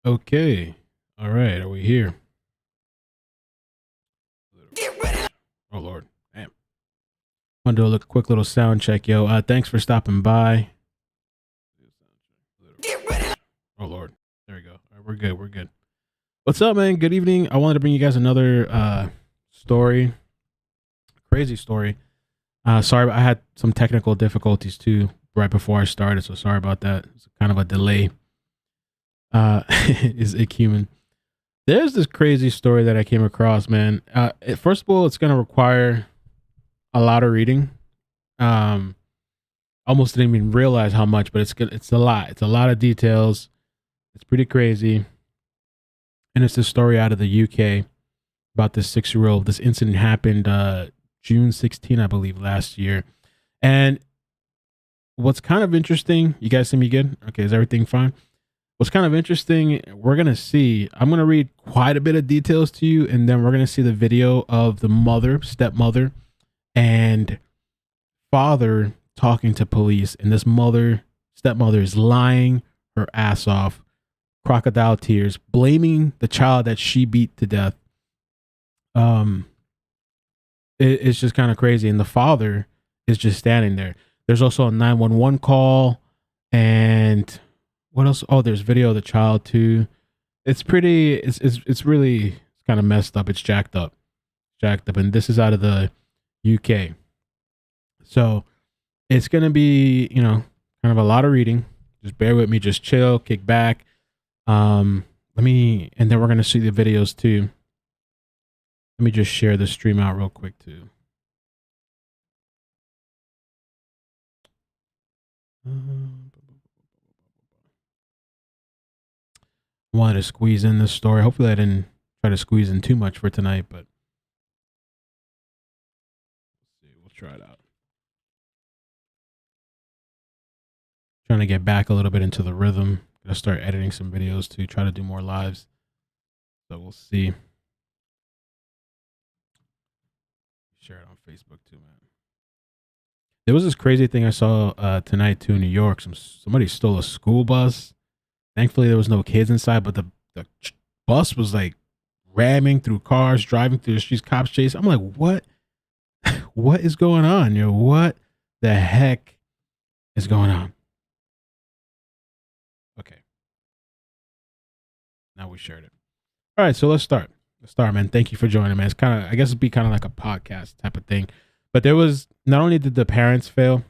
Okay. All right. Are we here? Oh Lord. Damn. Want to do a quick little sound check, yo. Thanks for stopping by. Oh Lord. There we go. All right, we're good. We're good. What's up, man? Good evening. I wanted to bring you guys another story. Crazy story. Sorry, I had some technical difficulties too right before I started, so sorry about that. It's kind of a delay. Is iCkEdMeL. There's this crazy story that I came across, man. First of all, it's gonna require a lot of reading. Um, Almost didn't even realize how much, but it's good. It's a lot. It's a lot of details. It's pretty crazy, and it's this story out of the UK about this 6-year-old. This incident happened June 16, I believe, last year. And what's kind of interesting, you guys see me good? Okay, is everything fine? What's kind of interesting, we're going to see, I'm going to read quite a bit of details to you, and then we're going to see the video of the mother, stepmother, and father talking to police. And this stepmother is lying her ass off, crocodile tears, blaming the child that she beat to death. It's just kind of crazy. And the father is just standing there. There's also a 911 call, and what else? Oh, there's video of the child too. It's pretty. It's really kind of messed up. It's jacked up, and this is out of the UK. So it's gonna be kind of a lot of reading. Just bear with me. Just chill, kick back. And then we're gonna see the videos too. Let me just share the stream out real quick too. Wanted to squeeze in this story. Hopefully I didn't try to squeeze in too much for tonight, but let's see. We'll try it out. Trying to get back a little bit into the rhythm. Gonna start editing some videos to try to do more lives. So we'll see. Share it on Facebook too, man. There was this crazy thing I saw tonight too in New York. Somebody stole a school bus. Thankfully, there was no kids inside, but the bus was like ramming through cars, driving through the streets, cops chasing. I'm like, what? What is going on? What the heck is going on? Okay. Now we shared it. All right, so let's start. Man. Thank you for joining, man. It's I guess it'd be kind of like a podcast type of thing. But there was, not only did the parents fail,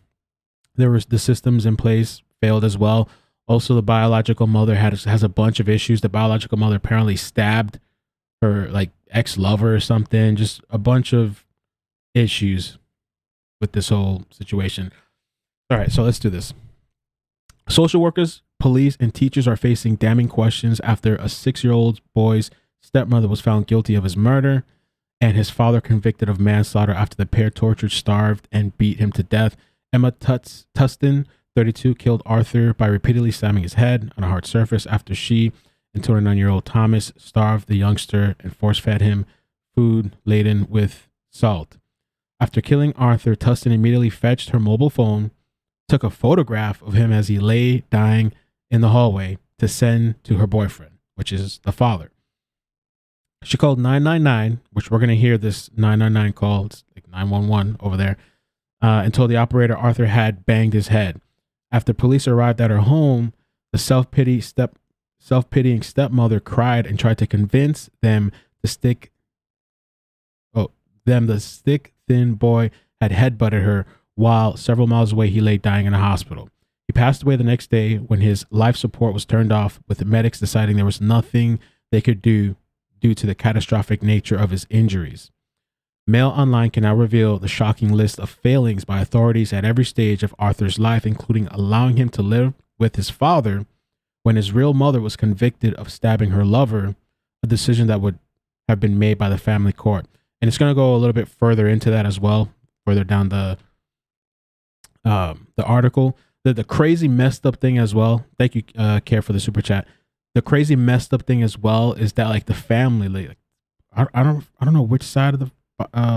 there was the systems in place failed as well. Also, the biological mother has a bunch of issues. The biological mother apparently stabbed her like ex-lover or something. Just a bunch of issues with this whole situation. All right, so let's do this. Social workers, police, and teachers are facing damning questions after a 6-year-old boy's stepmother was found guilty of his murder and his father convicted of manslaughter after the pair tortured, starved, and beat him to death. Emma Tustin, 32, killed Arthur by repeatedly slamming his head on a hard surface after she and 29-year-old Thomas starved the youngster and force-fed him food laden with salt. After killing Arthur, Tustin immediately fetched her mobile phone, took a photograph of him as he lay dying in the hallway to send to her boyfriend, which is the father. She called 999, which we're going to hear this 999 call. It's like 911 over there, and told the operator Arthur had banged his head. After police arrived at her home, the self-pitying stepmother cried and tried to convince them the stick-thin boy had headbutted her, while several miles away he lay dying in a hospital. He passed away the next day when his life support was turned off, with the medics deciding there was nothing they could do due to the catastrophic nature of his injuries. Mail Online can now reveal the shocking list of failings by authorities at every stage of Arthur's life, including allowing him to live with his father when his real mother was convicted of stabbing her lover, a decision that would have been made by the family court. And it's going to go a little bit further into that as well, further down the article. The crazy messed up thing as well. Thank you, Care, for the super chat. The crazy messed up thing as well is that like the family, like I don't know which side of the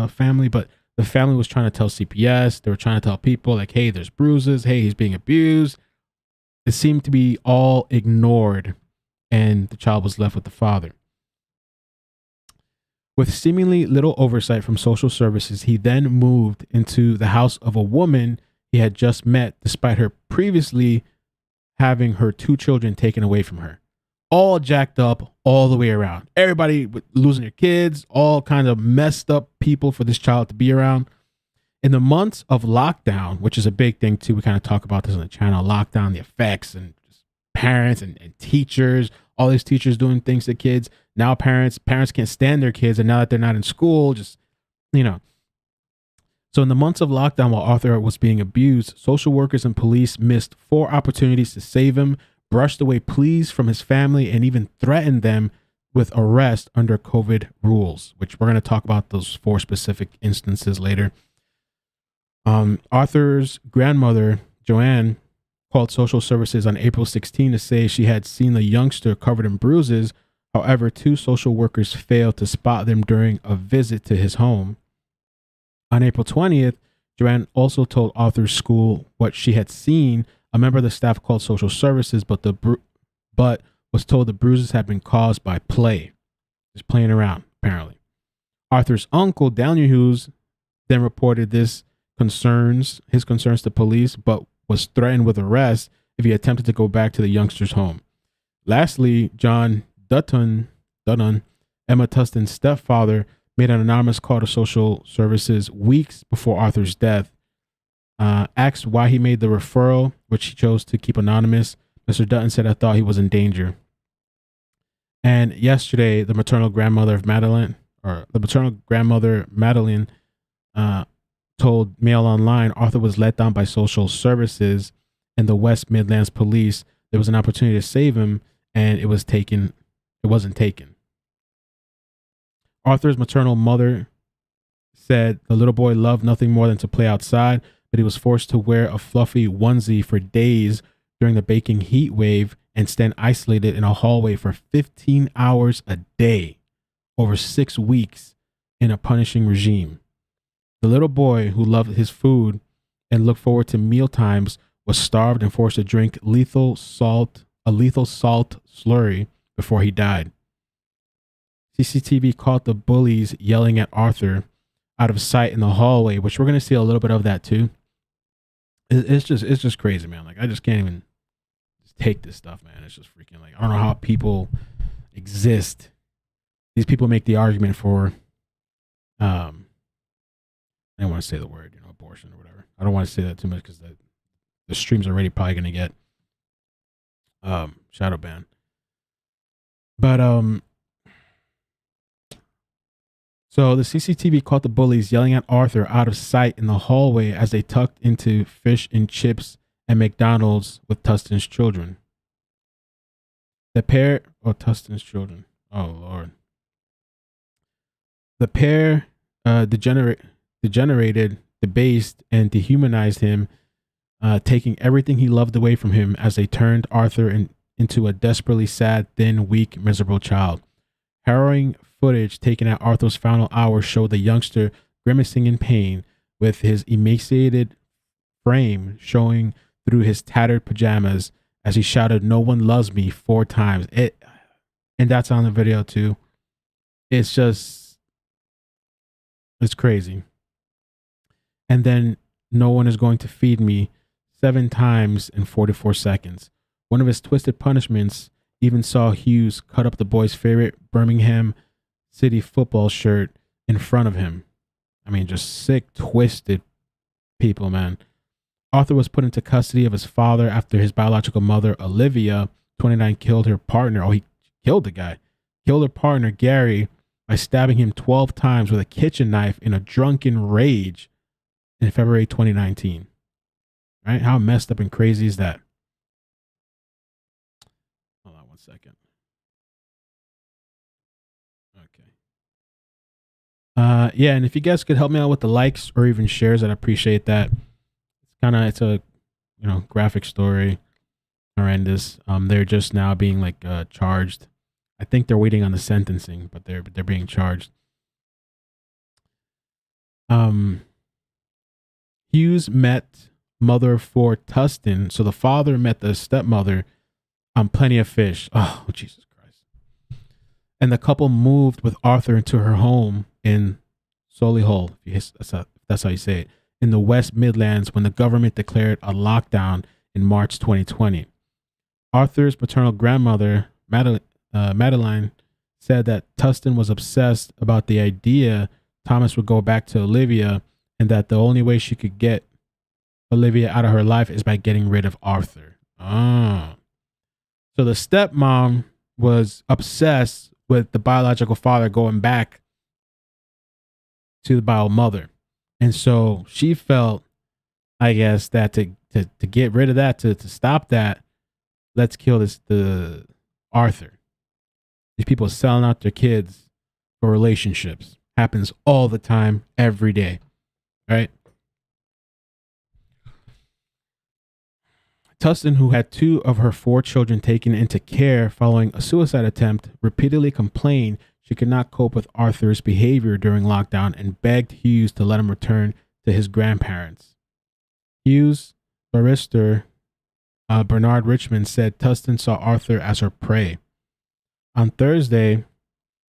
family, but the family was trying to tell CPS. They were trying to tell people like, hey, there's bruises. Hey, he's being abused. It seemed to be all ignored and the child was left with the father. With seemingly little oversight from social services, he then moved into the house of a woman he had just met, despite her previously having her 2 children taken away from her. All jacked up all the way around. Everybody losing their kids, all kinds of messed up people for this child to be around. In the months of lockdown, which is a big thing too, we kind of talk about this on the channel, lockdown, the effects, and just parents and teachers, all these teachers doing things to kids. Now parents can't stand their kids, and now that they're not in school, just, you know. So in the months of lockdown, while Arthur was being abused, social workers and police missed 4 opportunities to save him, brushed away pleas from his family, and even threatened them with arrest under COVID rules, which we're going to talk about those 4 specific instances later. Arthur's grandmother, Joanne, called social services on April 16 to say she had seen the youngster covered in bruises. However, 2 social workers failed to spot them during a visit to his home. On April 20th, Joanne also told Arthur's school what she had seen. A member of the staff called social services, but was told the bruises had been caused by play, just playing around, apparently. Arthur's uncle, Daniel Hughes, then reported his concerns to police, but was threatened with arrest if he attempted to go back to the youngster's home. Lastly, John Dutton, Emma Tustin's stepfather, made an anonymous call to social services weeks before Arthur's death. Asked why he made the referral, which he chose to keep anonymous, Mr. Dutton said, "I thought he was in danger." And yesterday, the maternal grandmother, Madeline, told Mail Online Arthur was let down by social services and the West Midlands police. There was an opportunity to save him, and it wasn't taken. Arthur's maternal mother said the little boy loved nothing more than to play outside, but he was forced to wear a fluffy onesie for days during the baking heat wave and stand isolated in a hallway for 15 hours a day over 6 weeks in a punishing regime. The little boy, who loved his food and looked forward to meal times, was starved and forced to drink a lethal salt slurry before he died. CCTV caught the bullies yelling at Arthur out of sight in the hallway, which we're going to see a little bit of that too. It's just crazy, man. Like, I just can't even take this stuff, man. It's just freaking, like, I don't know how people exist. These people make the argument for, I don't want to say the word, abortion or whatever. I don't want to say that too much because the stream's already probably going to get shadow banned. But so the CCTV caught the bullies yelling at Arthur out of sight in the hallway as they tucked into fish and chips at McDonald's with Tustin's children. Tustin's children. Oh, Lord. The pair degenerated, debased, and dehumanized him, taking everything he loved away from him as they turned Arthur into a desperately sad, thin, weak, miserable child. Harrowing footage taken at Arthur's final hours showed the youngster grimacing in pain, with his emaciated frame showing through his tattered pajamas as he shouted, "No one loves me," 4 times. And that's on the video too. It's crazy. And then, "No one is going to feed me," 7 times in 44 seconds. One of his twisted punishments even saw Hughes cut up the boy's favorite Birmingham City football shirt in front of him. I mean, just sick, twisted people, man. Arthur was put into custody of his father after his biological mother, Olivia, 29, killed her partner. Oh, he killed the guy. Killed her partner, Gary, by stabbing him 12 times with a kitchen knife in a drunken rage in February 2019. Right? How messed up and crazy is that? Hold on 1 second. Okay. Yeah, and if you guys could help me out with the likes or even shares, I'd appreciate that. It's a graphic story. Horrendous. They're just now being charged. I think they're waiting on the sentencing, but they're being charged. Hughes met mother for Tustin. So the father met the stepmother Plenty of Fish. Oh, Jesus Christ. And the couple moved with Arthur into her home in Solihull, that's how you say it, in the West Midlands when the government declared a lockdown in March 2020. Arthur's maternal grandmother, Madeline, said that Tustin was obsessed about the idea Thomas would go back to Olivia and that the only way she could get Olivia out of her life is by getting rid of Arthur. Ah. So the stepmom was obsessed with the biological father going back to the bio mother. And so she felt, I guess, that to get rid of that, to stop that, let's kill the Arthur. These people selling out their kids for relationships. Happens all the time, every day. Right? Tustin, who had 2 of her 4 children taken into care following a suicide attempt, repeatedly complained she could not cope with Arthur's behavior during lockdown and begged Hughes to let him return to his grandparents. Hughes' barrister, Bernard Richmond, said Tustin saw Arthur as her prey. On Thursday,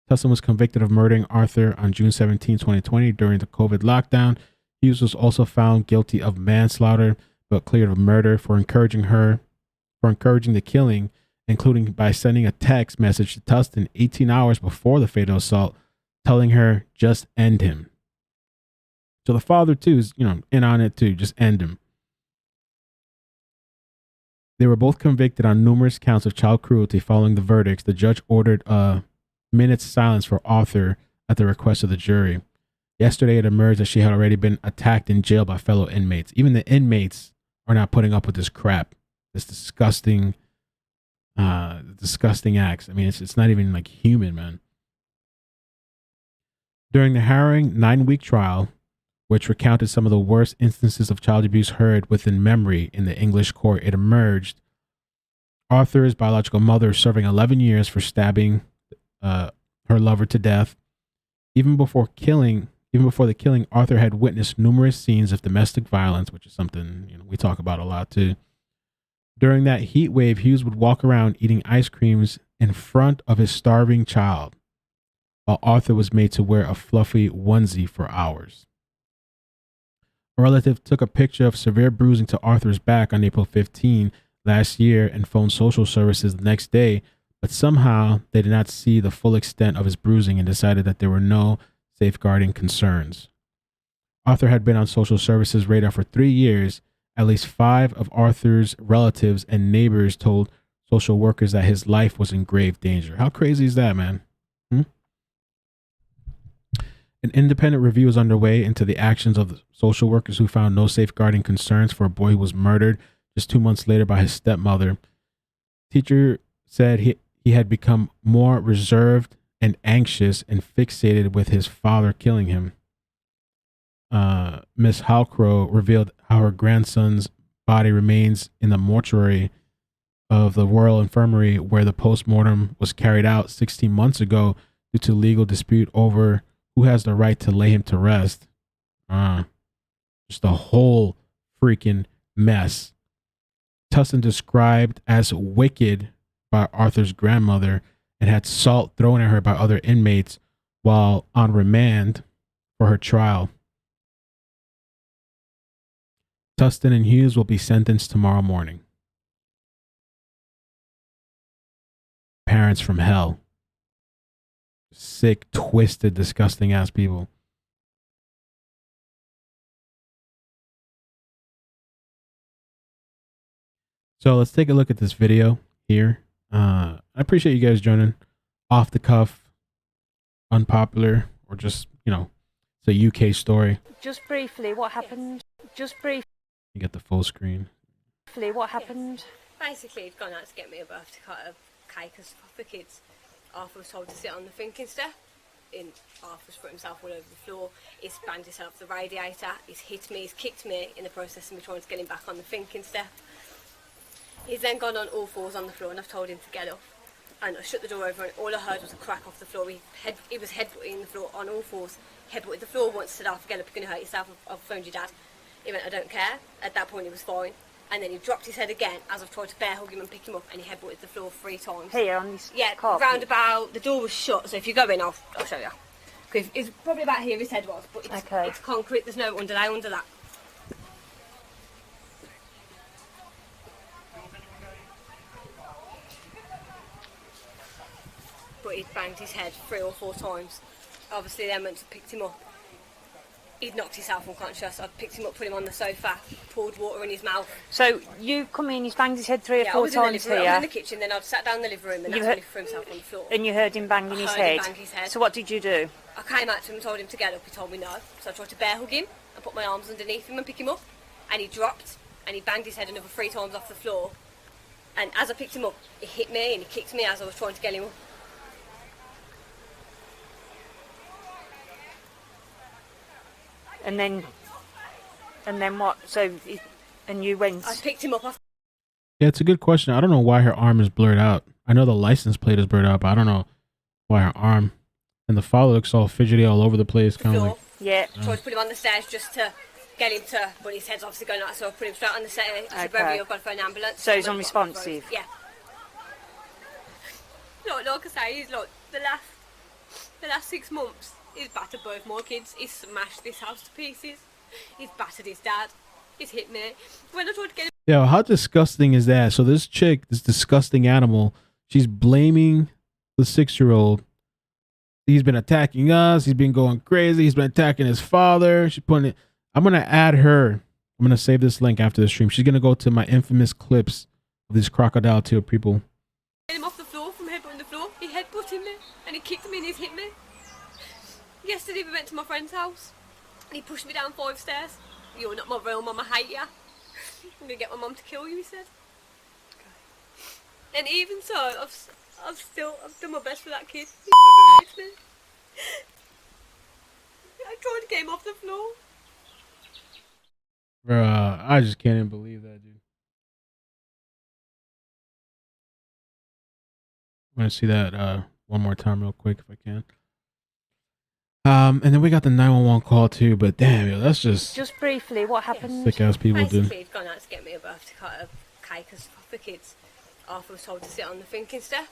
Tustin was convicted of murdering Arthur on June 17, 2020 during the COVID lockdown. Hughes was also found guilty of manslaughter, but cleared of murder for encouraging the killing, including by sending a text message to Tustin 18 hours before the fatal assault, telling her, just end him. So the father, too, is, in on it, too. Just end him. They were both convicted on numerous counts of child cruelty. Following the verdicts, the judge ordered a minute's silence for Arthur at the request of the jury. Yesterday, it emerged that she had already been attacked in jail by fellow inmates. Even the inmates are not putting up with this crap, this disgusting acts. I mean, it's not even like human, man. During the harrowing 9-week trial, which recounted some of the worst instances of child abuse heard within memory in the English court, it emerged Arthur's biological mother serving 11 years for stabbing her lover to death. Even before the killing, Arthur had witnessed numerous scenes of domestic violence, which is something we talk about a lot too. During that heat wave, Hughes would walk around eating ice creams in front of his starving child, while Arthur was made to wear a fluffy onesie for hours. A relative took a picture of severe bruising to Arthur's back on April 15 last year and phoned social services the next day, but somehow they did not see the full extent of his bruising and decided that there were no safeguarding concerns. Arthur had been on social services radar for 3 years. At least 5 of Arthur's relatives and neighbors told social workers that his life was in grave danger. How crazy is that, man? An independent review is underway into the actions of the social workers who found no safeguarding concerns for a boy who was murdered just 2 months later by his stepmother. Teacher said he had become more reserved and anxious and fixated with his father killing him. Miss Halcrow revealed how her grandson's body remains in the mortuary of the Royal Infirmary where the postmortem was carried out 16 months ago due to legal dispute over who has the right to lay him to rest. Just a whole freaking mess. Tustin, described as wicked by Arthur's grandmother, and had salt thrown at her by other inmates while on remand for her trial. Tustin and Hughes will be sentenced tomorrow morning. Parents from hell. Sick, twisted, disgusting ass people. So let's take a look at this video here. I appreciate you guys joining. Off the cuff, unpopular, or just, it's a UK story. Just briefly, what happened? Just briefly. You get the full screen. What happened? Basically, he'd gone out to get me a birthday cake for the kids. Arthur was told to sit on the thinking step. Arthur's put himself all over the floor. He's banged himself off the radiator. He's hit me. He's kicked me in the process of me trying to get him back on the thinking step. He's then gone on all fours on the floor, and I've told him to get up. And I shut the door over, and all I heard was a crack off the floor. He was headbutting the floor on all fours. Headbutted the floor once, said, "I'll get up, you're going to hurt yourself. I've phoned your dad." He went, "I don't care." At that point, he was fine. and then he dropped his head again as I've tried to bear hug him and pick him up, and he headbutted the floor 3 times. Here on this Yeah, carpet? round about, the door was shut, so if you go in, I'll show you. Because it's probably about here his head was, but it's concrete, there's no underlay under that. But he'd banged his head 3 or 4 times. Obviously, then went to picked him up. He'd knocked himself unconscious. I picked him up, put him on the sofa, poured water in his mouth. So you come in, he's banged his head 3 or 4 times here. I was in the kitchen, then I'd sat down in the living room, and that's when he threw himself on the floor. And you heard him banging his head? Bang his head. So what did you do? I came out to him and told him to get up. He told me no. So I tried to bear hug him and put my arms underneath him and pick him up. And he dropped, and he banged his head another 3 times off the floor. And as I picked him up, he hit me and he kicked me as I was trying to get him up. And then what? So, and you went... I picked him up off... Yeah, it's a good question. I don't know why her arm is blurred out. I know the license plate is blurred out, but I don't know why her arm... And the father looks all fidgety all over the place, kind of like... Yeah. Tried to put him on the stairs just to get him to... But his head's obviously going out, so I put him straight on the stairs. I said, "Baby, I've got to phone an ambulance." So he's unresponsive? Yeah. Like I say, he's like... The last 6 months, he's battered both my kids. He's smashed this house to pieces. He's battered his dad. He's hit me. When I tried to get him... Yeah, how disgusting is that? So this chick, this disgusting animal, she's blaming the 6-year-old. He's been attacking us. He's been going crazy. He's been attacking his father. She's putting it... I'm going to add her. I'm going to save this link after the stream. She's going to go to my infamous clips of these crocodile tear people. Get him off the floor from headbutting the floor. He headbutted me and he kicked me and he's hit me. Yesterday we went to my friend's house and he pushed me down 5 stairs. "You're not my real mum, I hate ya. I'm going to get my mum to kill you," he said. And even so, I've done my best for that kid. He fucking hates me. I tried to get him off the floor. Bruh, I just can't even believe that, dude. I'm going to see that one more time real quick if I can. And then we got the 911 call too, but damn, yo, that's just briefly, what happened? sick ass people, dude. Basically, he'd gone out to get me a birthday cake and stuff for kids. Arthur was told to sit on the thinking step.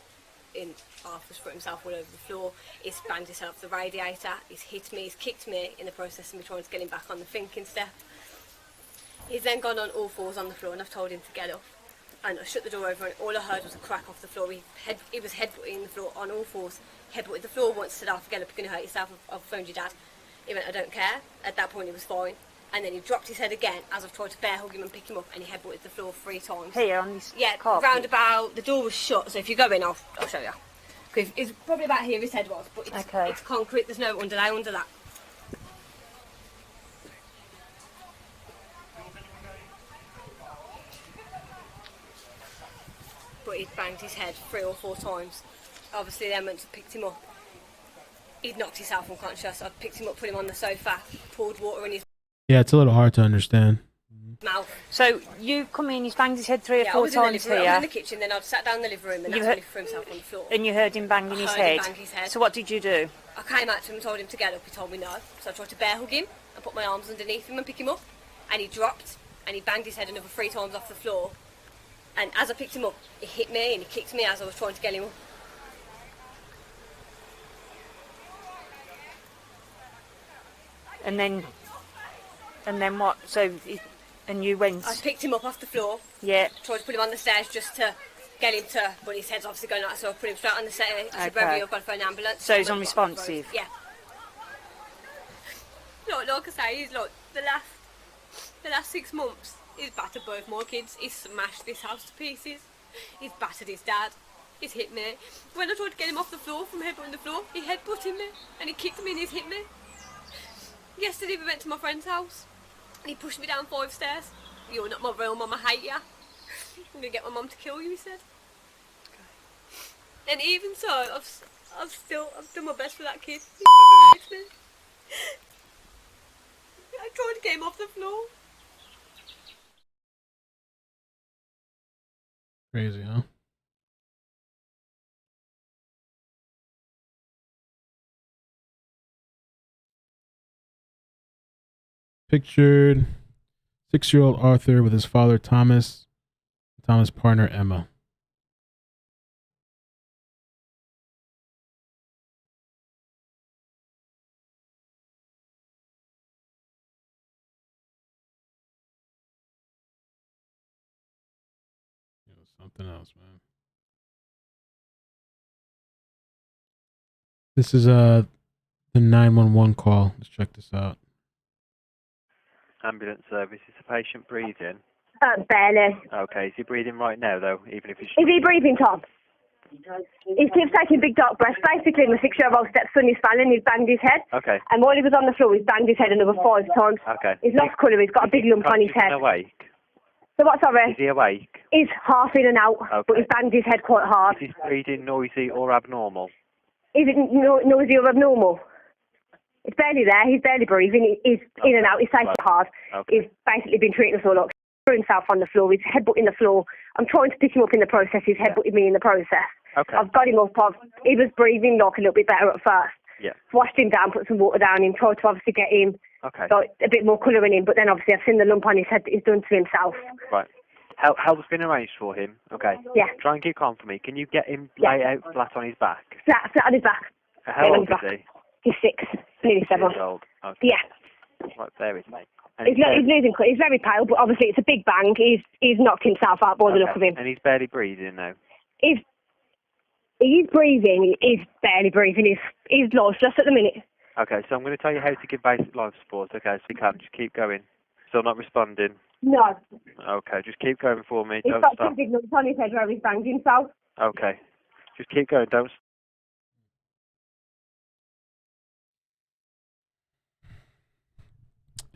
Arthur's put himself all over the floor. He's banged himself off the radiator. He's hit me. He's kicked me in the process of me trying to get him back on the thinking step. He's then gone on all 4s on the floor, and I've told him to get up. And I shut the door over, and all I heard was a crack off the floor. He was headbutting the floor on all 4s. Headbutted the floor once, said, "Arthur, get up, you're going to hurt yourself. I've phoned your dad." He went, "I don't care." At that point, he was fine. And then he dropped his head again as I've tried to bear hug him and pick him up, and he headbutted the floor 3 times. Here on this carpet? Round about, the door was shut, so if you go in, I'll show you. Because it's probably about here his head was, but it's concrete, there's no underlay under that. But he'd banged his head 3 or 4 times. Obviously, then went to picked him up. He'd knocked himself unconscious. I picked him up, put him on the sofa, poured water in his Yeah, it's a little hard to understand. mouth. So you come in, he's banged his head 3 or 4 I was times in the here. I was in the kitchen, then I'd sat down in the living room, and that's when he threw himself on the floor. And you heard him banging his head? Bang his head. So what did you do? I came out to him and told him to get up. He told me no. So I tried to bear hug him and put my arms underneath him and pick him up. And he dropped, and he banged his head another 3 times off the floor. And as I picked him up, he hit me and he kicked me as I was trying to get him up. And then what? So, and you went... I picked him up off the floor. Yeah. Tried to put him on the stairs just to get him to... But his head's obviously going out, so I put him straight on the stairs. I said, "Baby, I've got to phone an ambulance." So he's unresponsive? Yeah. Like I say, he's like... The last 6 months, he's battered both my kids. He's smashed this house to pieces. He's battered his dad. He's hit me. When I tried to get him off the floor from headbutting the floor, he headbutted me and he kicked me and he's hit me. Yesterday we went to my friend's house and he pushed me down 5 stairs. "You're not my real mum, I hate ya. I'm going to get my mum to kill you," he said. And even so, I've done my best for that kid. He fucking hates me. I tried to get him off the floor. Crazy, huh? Pictured 6-year-old Arthur with his father Thomas, Thomas' partner Emma. Something else, man. This is the 911 call. Let's check this out. Ambulance service. Is the patient breathing? Barely. Okay. Is he breathing right now, though? Even if he's... Is he breathing, Tom? He keeps taking big dark breaths. Basically, my 6-year-old stepson is fallen. He's banged his head. Okay. And while he was on the floor, he's banged his head another 5 times. Okay. He's lost colour. He's got a big lump on his head. Is he awake? So what, sorry? Is he awake? He's half in and out, Okay. but he's banged his head quite hard. Is his breathing noisy or abnormal? Is it noisy or abnormal? It's barely there. He's barely breathing. He's in and out. He's taking it hard. Okay. He's basically been treating us all up. Himself on the floor. He's headbutting the floor. I'm trying to pick him up in the process. He's headbutting me in the process. Okay. I've got him up. He was breathing like a little bit better at first. Yeah. Washed him down, put some water down him, tried to obviously get him Okay. like, a bit more colour in him, but then obviously I've seen the lump on his head that he's done to himself. Right. Help's been arranged for him. Okay. Yeah. Try and keep calm for me. Can you get him Yeah. lay out flat on his back? Flat on his back. How on old his is back. he? He's 6, nearly 7. 6 years old. Okay. Yeah. Right, there is me. And He's losing colour. He's very pale, but obviously it's a big bang. He's knocked himself out by the look of him. And he's barely breathing now. He's breathing. He's barely breathing. He's lifeless at the minute. Okay, so I'm going to tell you how to give basic life support. Okay, so you can just keep going. Still not responding. No. Okay, just keep going for me. He's Don't got stop. 2 big lumps on his head where he's banged himself. Okay, just keep going. Don't.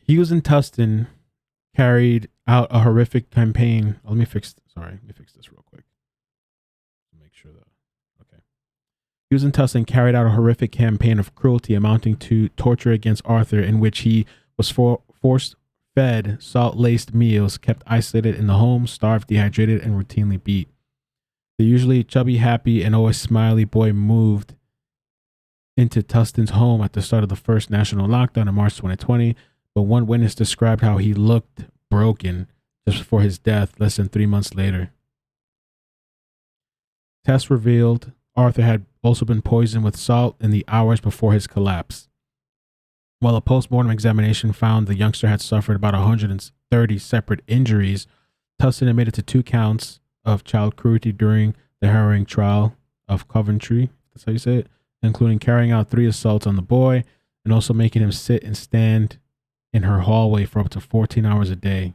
Hughes and Tustin carried out a horrific campaign. Let me fix this real quick. Make sure that. Okay. Hughes and Tustin carried out a horrific campaign of cruelty amounting to torture against Arthur, in which he was forced fed salt-laced meals, kept isolated in the home, starved, dehydrated, and routinely beat. The usually chubby, happy, and always smiley boy moved into Tustin's home at the start of the first national lockdown in March 2020, but one witness described how he looked broken just before his death less than 3 months later. Tests revealed Arthur had also been poisoned with salt in the hours before his collapse. While a post-mortem examination found the youngster had suffered about 130 separate injuries, Tustin admitted to 2 counts of child cruelty during the harrowing trial of Coventry, that's how you say it, including carrying out 3 assaults on the boy and also making him sit and stand in her hallway for up to 14 hours a day.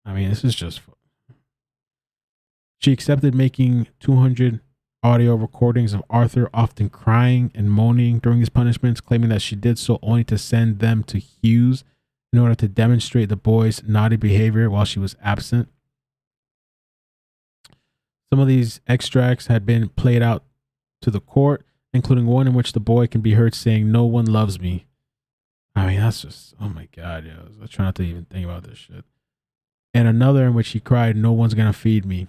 I mean, this is just... She accepted making 200 audio recordings of Arthur often crying and moaning during his punishments, claiming that she did so only to send them to Hughes in order to demonstrate the boy's naughty behavior while she was absent. Some of these extracts had been played out to the court, including one in which the boy can be heard saying, "No one loves me." I mean, that's just, oh my God, yo. I try not to even think about this shit. And another in which he cried, "No one's gonna feed me."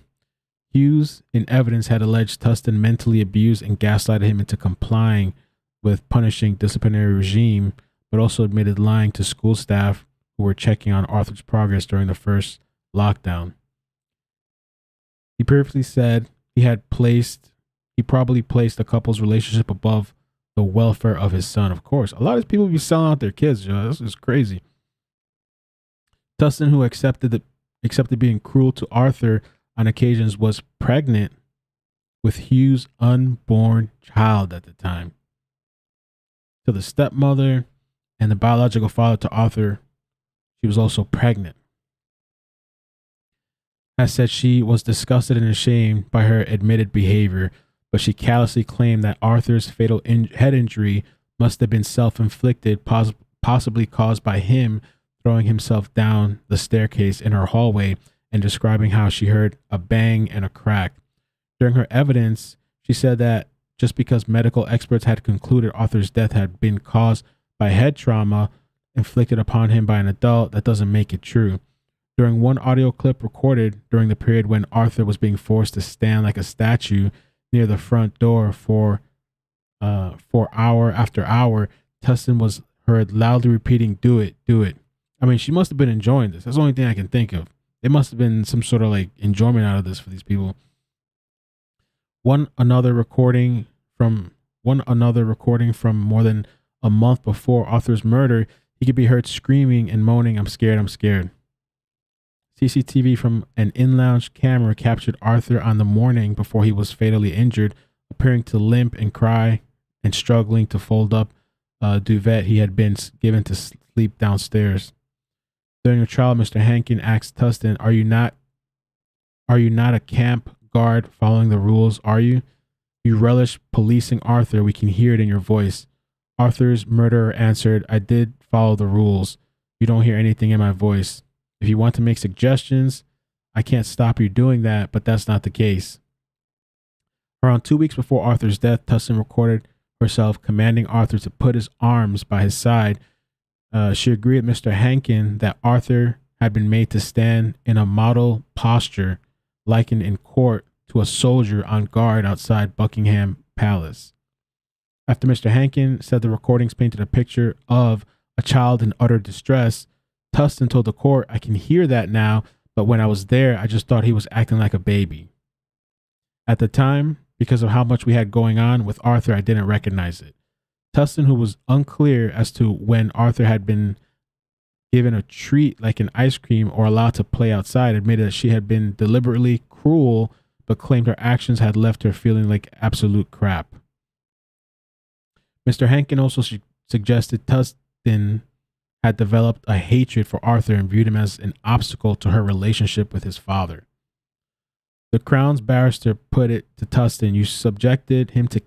Hughes, in evidence, had alleged Tustin mentally abused and gaslighted him into complying with punishing disciplinary regime, but also admitted lying to school staff who were checking on Arthur's progress during the first lockdown. He previously said he probably placed the couple's relationship above the welfare of his son. Of course, a lot of people be selling out their kids, yo. This is crazy. Tustin, who accepted being cruel to Arthur on occasions, was pregnant with Hughes' unborn child at the time. To the stepmother and the biological father to Arthur, she was also pregnant. Has said she was disgusted and ashamed by her admitted behavior, but she callously claimed that Arthur's fatal head injury must have been self-inflicted, possibly caused by him throwing himself down the staircase in her hallway, and describing how she heard a bang and a crack. During her evidence, she said that just because medical experts had concluded Arthur's death had been caused by head trauma inflicted upon him by an adult, that doesn't make it true. During one audio clip recorded during the period when Arthur was being forced to stand like a statue near the front door for hour after hour, Tustin was heard loudly repeating, "Do it, do it," I mean, she must have been enjoying this. That's the only thing I can think of. It must have been some sort of like enjoyment out of this for these people. One another recording from one another recording from more than a month before Arthur's murder, he could be heard screaming and moaning, "I'm scared, I'm scared." CCTV from an in-lounge camera captured Arthur on the morning before he was fatally injured, appearing to limp and cry and struggling to fold up a duvet he had been given to sleep downstairs. During a trial, Mr. Hankin asked Tustin, "Are you not a camp guard following the rules, are you? You relish policing Arthur, we can hear it in your voice." Arthur's murderer answered, "I did follow the rules. You don't hear anything in my voice. If you want to make suggestions, I can't stop you doing that, but that's not the case." Around 2 weeks before Arthur's death, Tustin recorded herself commanding Arthur to put his arms by his side. She agreed with Mr. Hankin that Arthur had been made to stand in a model posture, likened in court to a soldier on guard outside Buckingham Palace. After Mr. Hankin said the recordings painted a picture of a child in utter distress, Tustin told the court, "I can hear that now, but when I was there, I just thought he was acting like a baby. At the time, because of how much we had going on with Arthur, I didn't recognize it." Tustin, who was unclear as to when Arthur had been given a treat like an ice cream or allowed to play outside, admitted that she had been deliberately cruel, but claimed her actions had left her feeling like absolute crap. Mr. Hankin also suggested Tustin had developed a hatred for Arthur and viewed him as an obstacle to her relationship with his father. The Crown's barrister put it to Tustin, "You subjected him to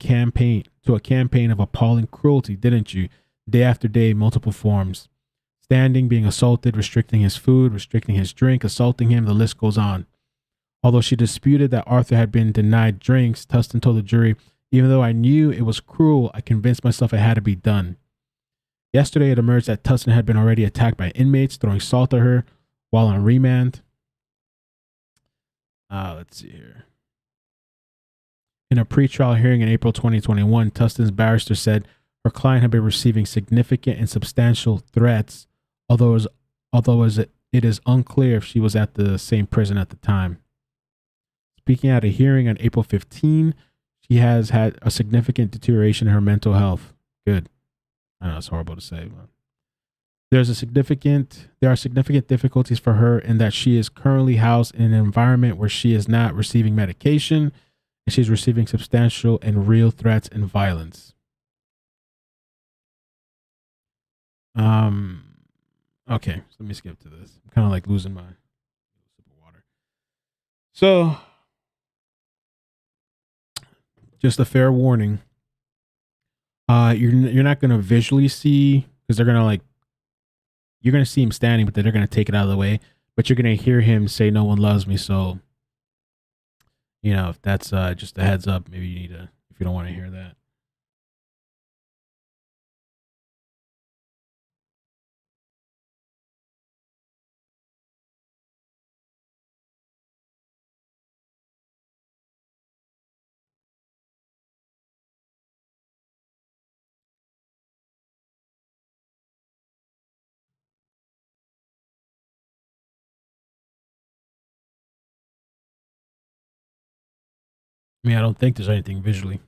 a campaign of appalling cruelty, didn't you? Day after day, multiple forms. Standing, being assaulted, restricting his food, restricting his drink, assaulting him, the list goes on." Although she disputed that Arthur had been denied drinks, Tustin told the jury, "Even though I knew it was cruel, I convinced myself it had to be done." Yesterday, it emerged that Tustin had been already attacked by inmates, throwing salt at her while on remand. Let's see here. In a pretrial hearing in April 2021, Tustin's barrister said her client had been receiving significant and substantial threats, although it is unclear if she was at the same prison at the time. Speaking at a hearing on April 15, she has had a significant deterioration in her mental health. Good. I know it's horrible to say, but there are significant difficulties for her in that she is currently housed in an environment where she is not receiving medication and she's receiving substantial and real threats and violence. Okay, so let me skip to this. I'm kind of like losing my sip of water. So, just a fair warning. You're not gonna visually see, because you're gonna see him standing, but then they're gonna take it out of the way. But you're gonna hear him say, "No one loves me." So, if that's just a heads up, maybe you need to, if you don't want to hear that. I mean, I don't think there's anything visually.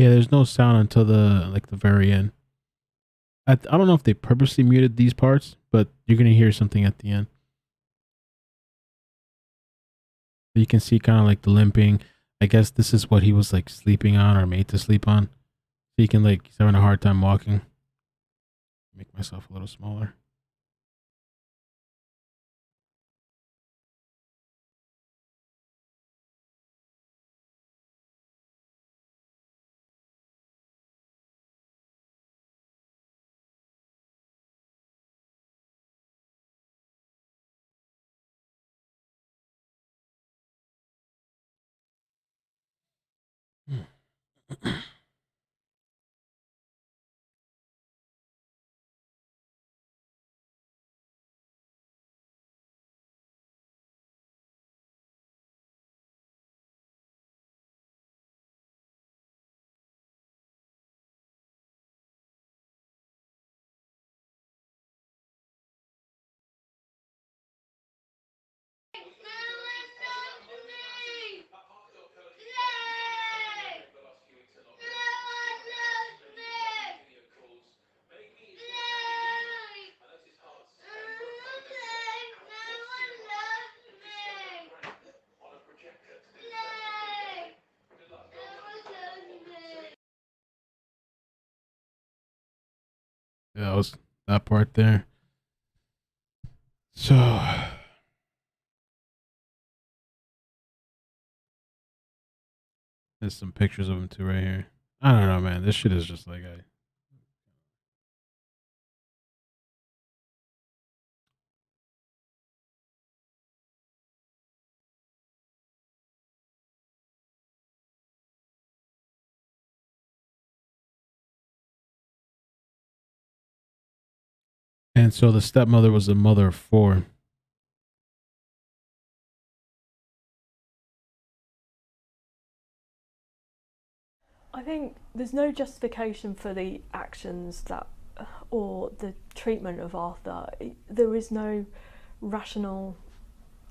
Yeah, there's no sound until the very end. I don't know if they purposely muted these parts, but you're gonna hear something at the end. You can see kind of like the limping. I guess this is what he was like sleeping on or made to sleep on. So you can like he's having a hard time walking. Make myself a little smaller. Yeah, that was that part there. So there's some pictures of him too right here. I don't know, man. This shit is just like I. And so the stepmother was a mother of four. I think there's no justification for the actions that or the treatment of Arthur. There is no rational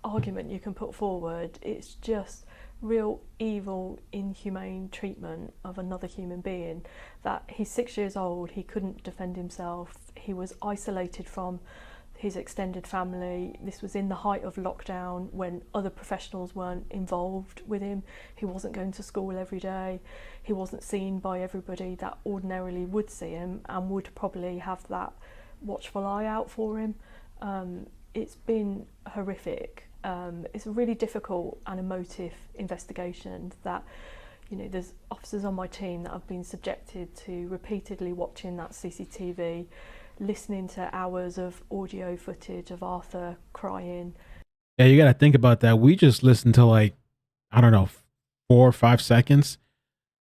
argument you can put forward. It's just real evil, inhumane treatment of another human being. That he's 6 years old, he couldn't defend himself, he was isolated from his extended family. This was in the height of lockdown when other professionals weren't involved with him. He wasn't going to school every day. He wasn't seen by everybody that ordinarily would see him and would probably have that watchful eye out for him. It's been horrific. It's a really difficult and emotive investigation that, you know, there's officers on my team that have been subjected to repeatedly watching that CCTV, listening to hours of audio footage of Arthur crying. Yeah, you got to think about that. We just listened to like, I don't know, 4 or 5 seconds.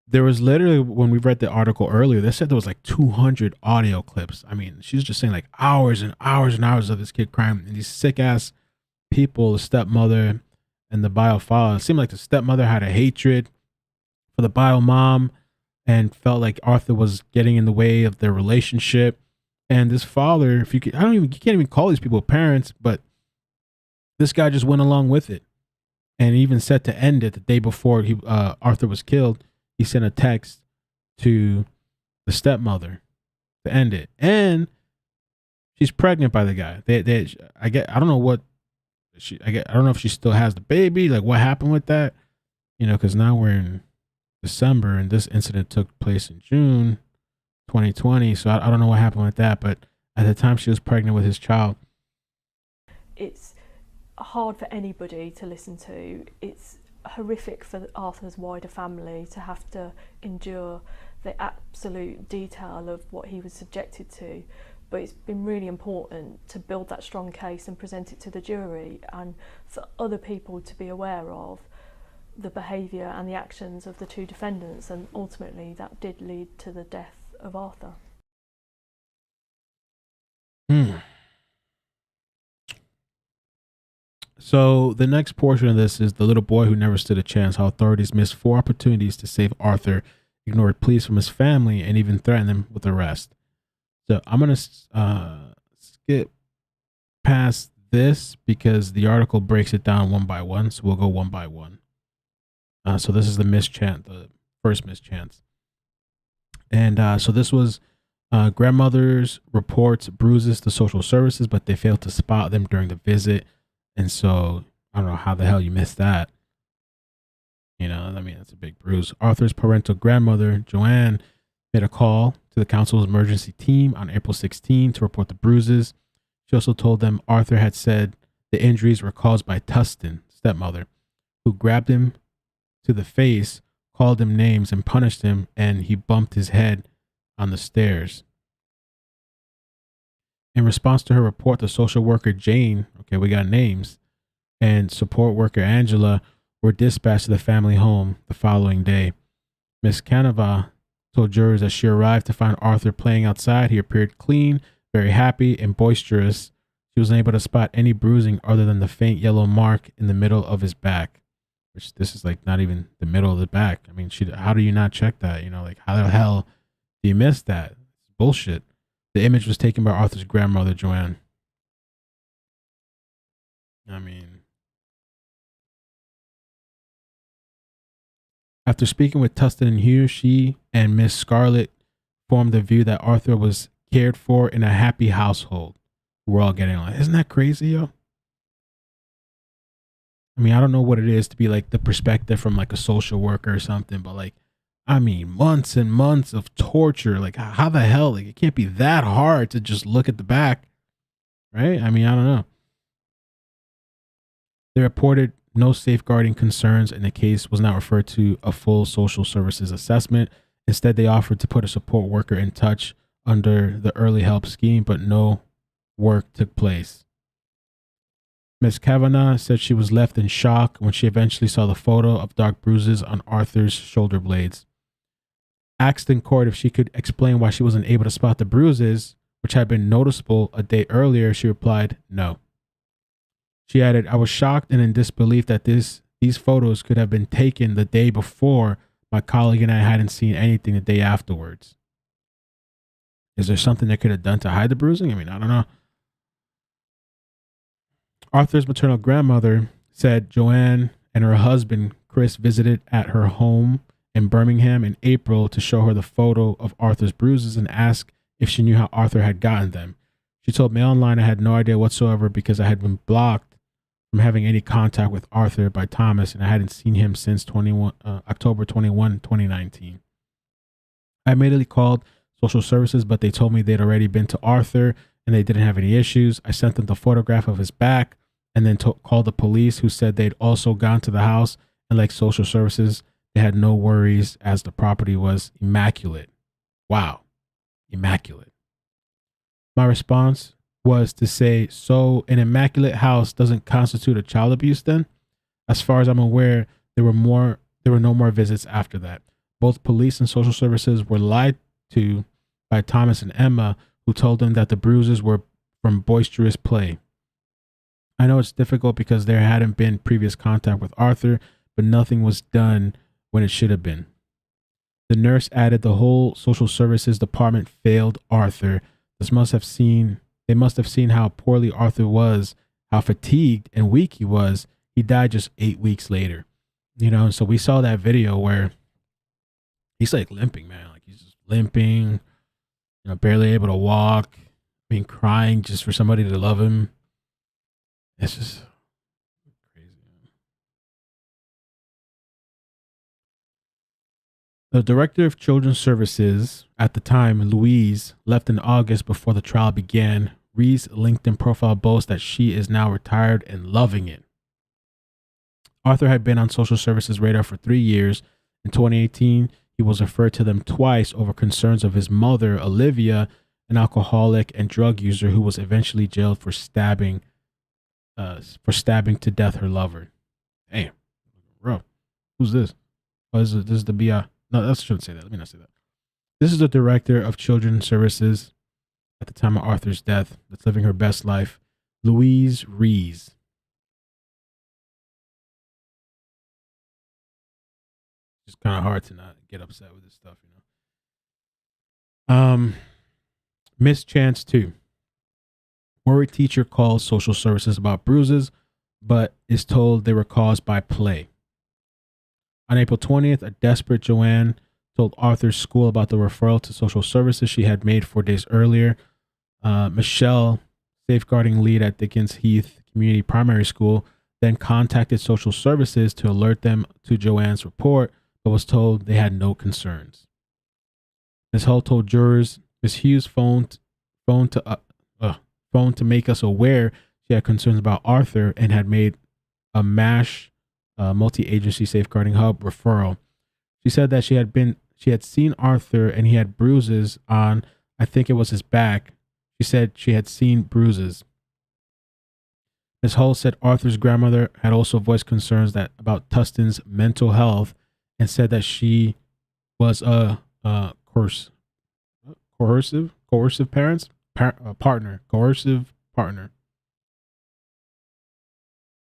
There was literally, when we read the article earlier, they said there was like 200 audio clips. I mean, she's just saying like hours and hours and hours of this kid crying, and these sick ass people, the stepmother and the bio father. It seemed like the stepmother had a hatred for the bio mom and felt like Arthur was getting in the way of their relationship. And this father, if you could, you can't even call these people parents, but this guy just went along with it, and even said to end it the day before Arthur was killed. He sent a text to the stepmother to end it, and she's pregnant by the guy. I don't know what I don't know if she still has the baby. Like, what happened with that? You know, because now we're in December, and this incident took place in June 2020. So I don't know what happened with that, but at the time she was pregnant with his child. It's hard for anybody to listen to. It's horrific for Arthur's wider family to have to endure the absolute detail of what he was subjected to. But it's been really important to build that strong case and present it to the jury, and for other people to be aware of the behaviour and the actions of the two defendants, and ultimately that did lead to the death of Arthur. So the next portion of this is the little boy who never stood a chance, how authorities missed 4 opportunities to save Arthur, ignored pleas from his family, and even threatened him with arrest. So I'm going to skip past this because the article breaks it down one by one. So we'll go one by one. So this is the mischance, the first mischance. And so this was grandmother's reports bruises to social services, but they failed to spot them during the visit. And so I don't know how the hell you missed that. You know, I mean, that's a big bruise. Arthur's parental grandmother, Joanne, made a call to the council's emergency team on April 16 to report the bruises. She also told them Arthur had said the injuries were caused by Tustin, stepmother, who grabbed him to the face, called him names, and punished him, and he bumped his head on the stairs. In response to her report, the social worker Jane, okay, we got names, and support worker Angela were dispatched to the family home the following day. Miss Canova told jurors that she arrived to find Arthur playing outside. He appeared clean, very happy, and boisterous. She was unable to spot any bruising other than the faint yellow mark in the middle of his back, which this is like not even the middle of the back. I mean, how do you not check that? You know, like how the hell do you miss that? It's bullshit. The image was taken by Arthur's grandmother, Joanne. I mean, after speaking with Tustin and Hughes, she and Miss Scarlett formed the view that Arthur was cared for in a happy household. We're all getting like, isn't that crazy, yo? I mean, I don't know what it is to be like the perspective from like a social worker or something, but like, I mean, months and months of torture. Like, how the hell? Like, it can't be that hard to just look at the back, right? I mean, I don't know. They reported no safeguarding concerns, and the case was not referred to a full social services assessment. Instead, they offered to put a support worker in touch under the early help scheme, but no work took place. Ms. Kavanagh said she was left in shock when she eventually saw the photo of dark bruises on Arthur's shoulder blades. Asked in court if she could explain why she wasn't able to spot the bruises, which had been noticeable a day earlier, she replied, no. She added, I was shocked and in disbelief that these photos could have been taken the day before. My colleague and I hadn't seen anything the day afterwards. Is there something they could have done to hide the bruising? I mean, I don't know. Arthur's maternal grandmother said Joanne and her husband, Chris, visited at her home in Birmingham in April to show her the photo of Arthur's bruises and ask if she knew how Arthur had gotten them. She told Mail Online, I had no idea whatsoever because I had been blocked from having any contact with Arthur by Thomas, and I hadn't seen him since October 21, 2019. I immediately called social services, but they told me they'd already been to Arthur and they didn't have any issues. I sent them the photograph of his back and then called the police, who said they'd also gone to the house, and like social services, they had no worries as the property was immaculate. Wow. Immaculate. My response was to say, so an immaculate house doesn't constitute a child abuse then? As far as I'm aware, there were no more visits after that. Both police and social services were lied to by Thomas and Emma, who told them that the bruises were from boisterous play. I know it's difficult because there hadn't been previous contact with Arthur, but nothing was done when it should have been. The nurse added the whole social services department failed Arthur. They must have seen how poorly Arthur was, how fatigued and weak he was. He died just 8 weeks later. You know, so we saw that video where he's like limping, man. Like he's just limping, you know, barely able to walk, being crying just for somebody to love him. It's just crazy. The director of children's services at the time, Louise, left in August before the trial began. Ree's LinkedIn profile boasts that she is now retired and loving it. Arthur had been on social services radar for 3 years. In 2018, he was referred to them twice over concerns of his mother, Olivia, an alcoholic and drug user who was eventually jailed for stabbing to death her lover. Damn, bro, who's this? Oh, this is the BI. No, I shouldn't say that. Let me not say that. This is the director of children's services at the time of Arthur's death that's living her best life, Louise Rees. It's kind of hard to not get upset with this stuff, you know. Miss Chance 2. Worried teacher calls social services about bruises, but is told they were caused by play. On April 20th, a desperate Joanne told Arthur's school about the referral to social services she had made 4 days earlier. Michelle, safeguarding lead at Dickens Heath Community Primary School, then contacted social services to alert them to Joanne's report, but was told they had no concerns. Ms. Hull told jurors Ms. Hughes phoned to make us aware she had concerns about Arthur and had made a MASH, multi-agency safeguarding hub, referral. She said that she had seen Arthur and he had bruises on, I think it was his back. She said she had seen bruises. Ms. Hull said Arthur's grandmother had also voiced concerns about Tustin's mental health and said that she was a coercive partner.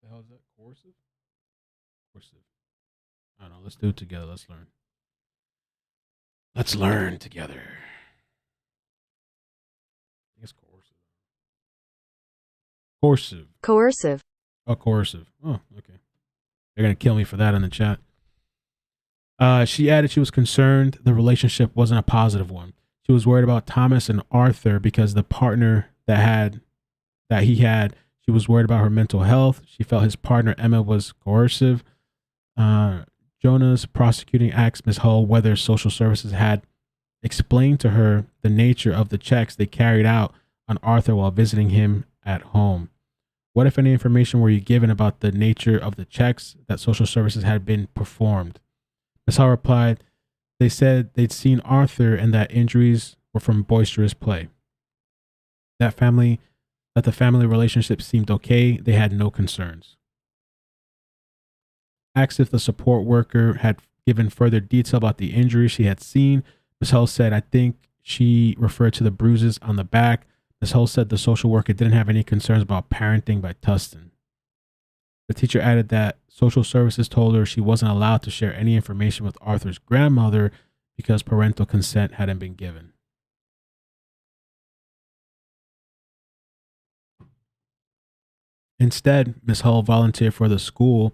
The hell is that? Coercive? I don't know. Let's do it together. Let's learn. Let's learn together. I think it's coercive. Coercive. Oh, coercive. Oh, okay. They're going to kill me for that in the chat. She added she was concerned the relationship wasn't a positive one. She was worried about Thomas and Arthur because the partner that he had, she was worried about her mental health. She felt his partner, Emma, was coercive. Jonas, prosecuting, asked Ms. Hull whether social services had explained to her the nature of the checks they carried out on Arthur while visiting him at home. What, if any, information were you given about the nature of the checks that social services had been performed? Ms. Hull replied, they said they'd seen Arthur and that injuries were from boisterous play. That the family relationship seemed okay. They had no concerns. Asked if the support worker had given further detail about the injuries she had seen, Ms. Hull said, I think she referred to the bruises on the back. Ms. Hull said the social worker didn't have any concerns about parenting by Tustin. The teacher added that social services told her she wasn't allowed to share any information with Arthur's grandmother because parental consent hadn't been given. Instead, Ms. Hull volunteered for the school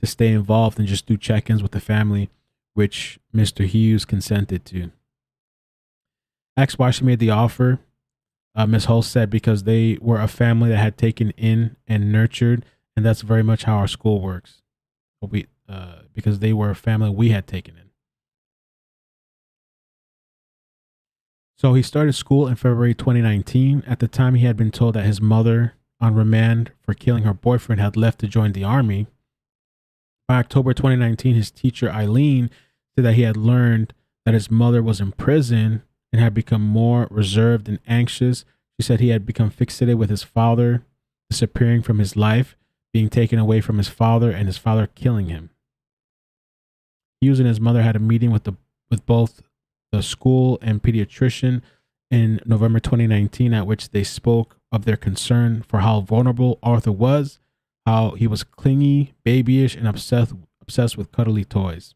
to stay involved and just do check-ins with the family, which Mr. Hughes consented to. Asked why she made the offer, Ms. Hull said because they were a family that had taken in and nurtured, and that's very much how our school works. Because they were a family we had taken in. So he started school in February 2019. At the time, he had been told that his mother, on remand for killing her boyfriend, had left to join the army. By October 2019, his teacher, Eileen, said that he had learned that his mother was in prison and had become more reserved and anxious. She said he had become fixated with his father disappearing from his life, being taken away from his father, and his father killing him. Hughes and his mother had a meeting with both the school and pediatrician in November 2019, at which they spoke of their concern for how vulnerable Arthur was, how he was clingy, babyish, and obsessed with cuddly toys.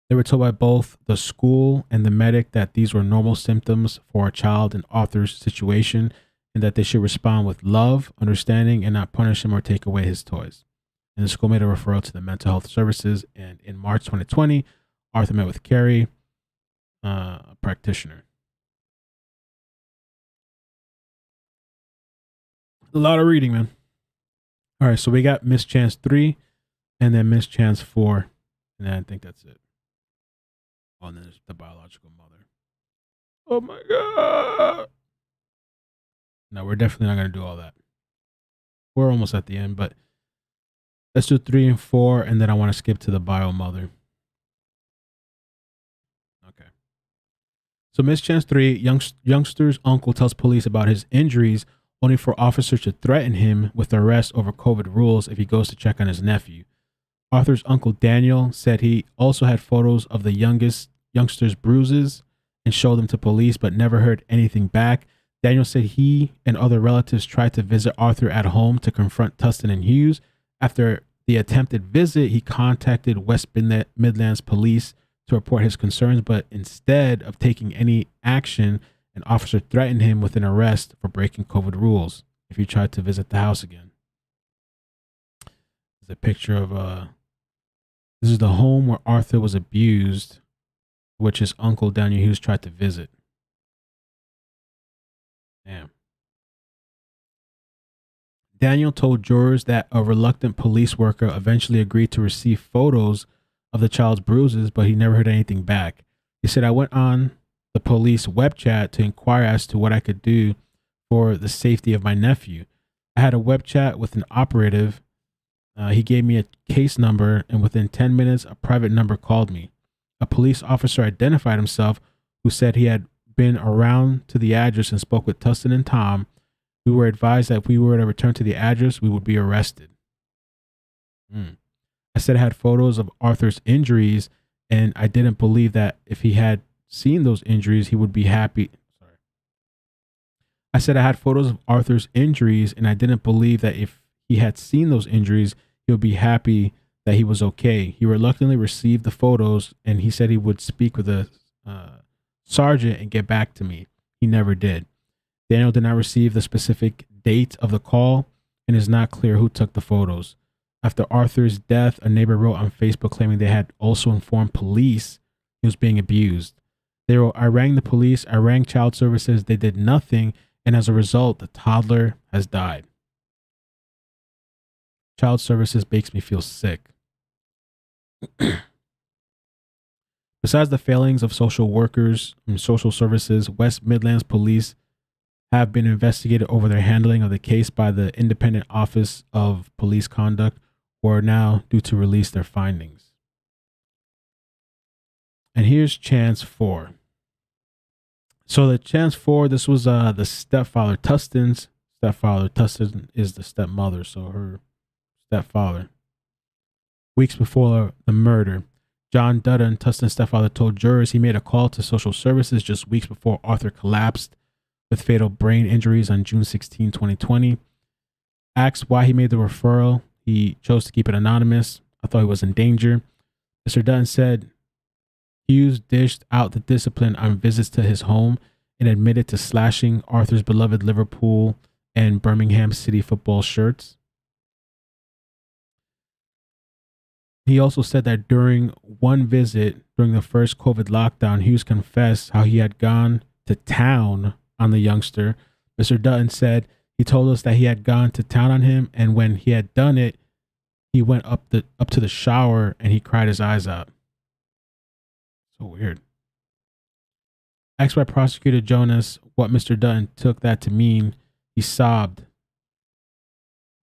They were told by both the school and the medic that these were normal symptoms for a child in Arthur's situation, and that they should respond with love, understanding, and not punish him or take away his toys. And the school made a referral to the mental health services, and in March 2020, Arthur met with Carrie, a practitioner. A lot of reading, man. All right, so we got Miss Chance 3 and then Miss Chance 4, and then I think that's it. Oh, and then there's the biological mother. Oh my God. No, we're definitely not going to do all that. We're almost at the end, but let's do 3 and 4, and then I want to skip to the bio mother. Okay. So Miss Chance 3, youngster's uncle tells police about his injuries, only for officers to threaten him with arrest over COVID rules if he goes to check on his nephew. Arthur's uncle Daniel said he also had photos of the youngster's bruises and showed them to police, but never heard anything back. Daniel said he and other relatives tried to visit Arthur at home to confront Tustin and Hughes. After the attempted visit, he contacted West Midlands police to report his concerns, but instead of taking any action, an officer threatened him with an arrest for breaking COVID rules if he tried to visit the house again. There's a picture of This is the home where Arthur was abused, which his uncle Daniel Hughes tried to visit. Damn. Daniel told jurors that a reluctant police worker eventually agreed to receive photos of the child's bruises, but he never heard anything back. He said, I went on the police web chat to inquire as to what I could do for the safety of my nephew. I had a web chat with an operative. He gave me a case number, and within 10 minutes, a private number called me. A police officer identified himself, who said he had been around to the address and spoke with Tustin and Tom. We were advised that if we were to return to the address, we would be arrested. I said I had photos of Arthur's injuries, and I didn't believe that if he had seen those injuries, he would be happy. I said I had photos of Arthur's injuries, and I didn't believe that if he had seen those injuries, he would be happy that he was okay. He reluctantly received the photos, and he said he would speak with a sergeant and get back to me. He never did. Daniel did not receive the specific date of the call, and it's not clear who took the photos. After Arthur's death, a neighbor wrote on Facebook claiming they had also informed police he was being abused. They wrote, I rang the police, I rang child services, they did nothing, and as a result, the toddler has died. Child services makes me feel sick. Besides the failings of social workers and social services, West Midlands police have been investigated over their handling of the case by the Independent Office of Police Conduct, who are now due to release their findings. And here's chance 4. So the chance 4, this was the stepfather, Tustin's stepfather. Tustin is the stepmother, so her stepfather. Weeks before the murder, John Dutton, Tustin's stepfather, told jurors he made a call to social services just weeks before Arthur collapsed with fatal brain injuries on June 16, 2020. Asked why he made the referral, he chose to keep it anonymous. I thought he was in danger. Mr. Dutton said Hughes dished out the discipline on visits to his home and admitted to slashing Arthur's beloved Liverpool and Birmingham City football shirts. He also said that during one visit during the first COVID lockdown, Hughes confessed how he had gone to town on the youngster. Mr. Dutton said he told us that he had gone to town on him, and when he had done it, he went up to the shower and he cried his eyes out. So weird. Asked by Prosecutor Jonas what Mr. Dutton took that to mean, he sobbed.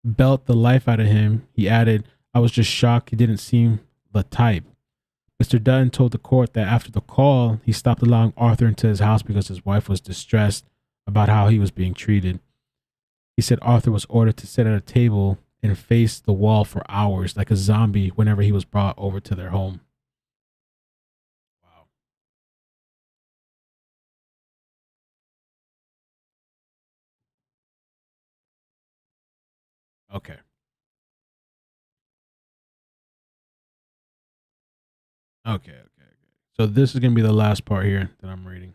Belt the life out of him. He added, I was just shocked he didn't seem the type. Mr. Dutton told the court that after the call, he stopped allowing Arthur into his house because his wife was distressed about how he was being treated. He said Arthur was ordered to sit at a table and face the wall for hours like a zombie whenever he was brought over to their home. Wow. Okay. Okay. So this is going to be the last part here that I'm reading.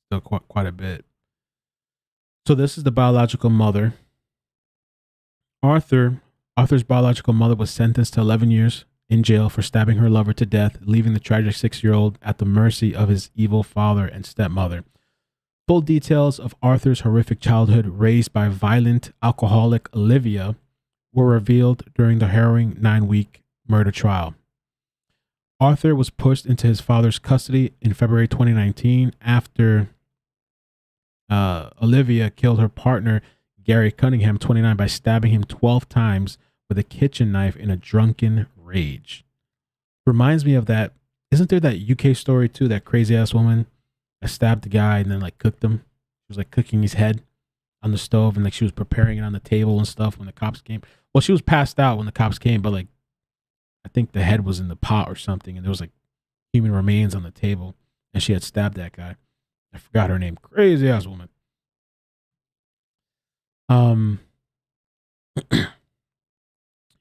Still quite a bit. So this is the biological mother. Arthur's biological mother was sentenced to 11 years in jail for stabbing her lover to death, leaving the tragic 6-year-old at the mercy of his evil father and stepmother. Full details of Arthur's horrific childhood raised by violent alcoholic Olivia were revealed during the harrowing 9-week murder trial. Arthur was pushed into his father's custody in February 2019 after Olivia killed her partner, Gary Cunningham, 29, by stabbing him 12 times with a kitchen knife in a drunken rage. Reminds me of that. Isn't there that UK story too? That crazy ass woman that stabbed the guy and then like cooked him. She was like cooking his head on the stove and like she was preparing it on the table and stuff when the cops came. Well, she was passed out when the cops came, but like I think the head was in the pot or something, and there was like human remains on the table, and she had stabbed that guy. I forgot her name. Crazy ass woman.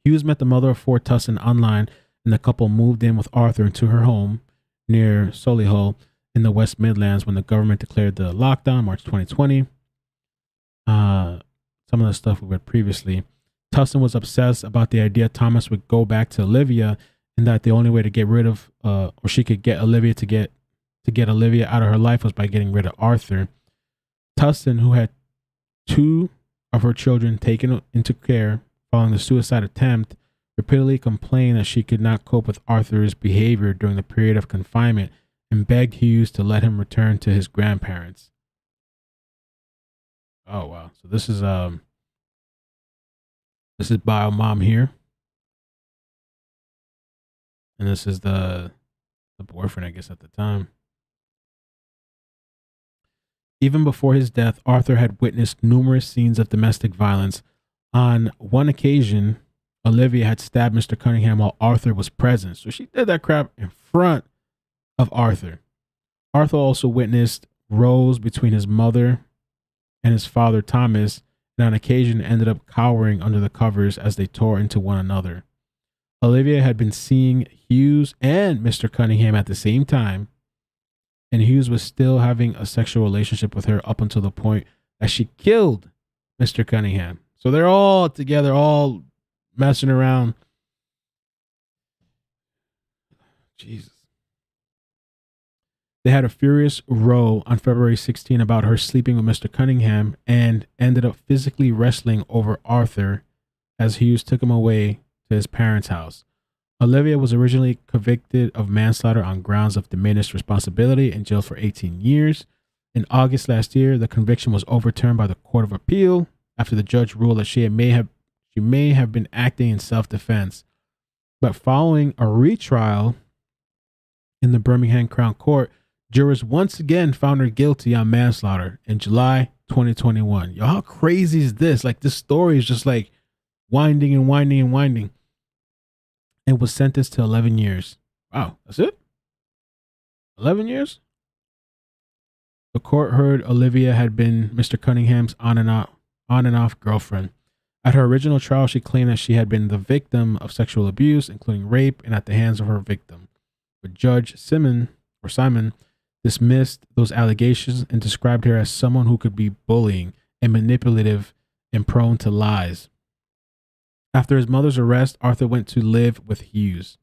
Hughes met the mother of 4, Tustin, online, and the couple moved in with Arthur into her home near Solihull in the West Midlands when the government declared the lockdown March 2020. Some of the stuff we read previously. Tustin was obsessed about the idea Thomas would go back to Olivia, and that the only way to get rid of, or she could get Olivia to get Olivia out of her life was by getting rid of Arthur. Tustin, who had 2 of her children taken into care following the suicide attempt, repeatedly complained that she could not cope with Arthur's behavior during the period of confinement and begged Hughes to let him return to his grandparents. Oh wow. So this is bio mom here. And this is the boyfriend, I guess, at the time. Even before his death, Arthur had witnessed numerous scenes of domestic violence. On one occasion, Olivia had stabbed Mr. Cunningham while Arthur was present. So she did that crap in front of Arthur. Arthur also witnessed rows between his mother and his father, Thomas, and on occasion ended up cowering under the covers as they tore into one another. Olivia had been seeing Hughes and Mr. Cunningham at the same time, and Hughes was still having a sexual relationship with her up until the point that she killed Mr. Cunningham. So they're all together, all messing around. Jesus. They had a furious row on February 16 about her sleeping with Mr. Cunningham and ended up physically wrestling over Arthur as Hughes took him away to his parents' house. Olivia was originally convicted of manslaughter on grounds of diminished responsibility and jailed for 18 years. In August last year, the conviction was overturned by the Court of Appeal after the judge ruled that she may have been acting in self-defense. But following a retrial in the Birmingham Crown Court, jurors once again found her guilty on manslaughter in July 2021. Yo, how crazy is this? Like, this story is just like winding and winding and winding. And was sentenced to 11 years. Wow, that's it? 11 years? The court heard Olivia had been Mr. Cunningham's on and off girlfriend. At her original trial, she claimed that she had been the victim of sexual abuse, including rape, and at the hands of her victim. But Judge Simon dismissed those allegations and described her as someone who could be bullying and manipulative and prone to lies. After his mother's arrest, Arthur went to live with Hughes.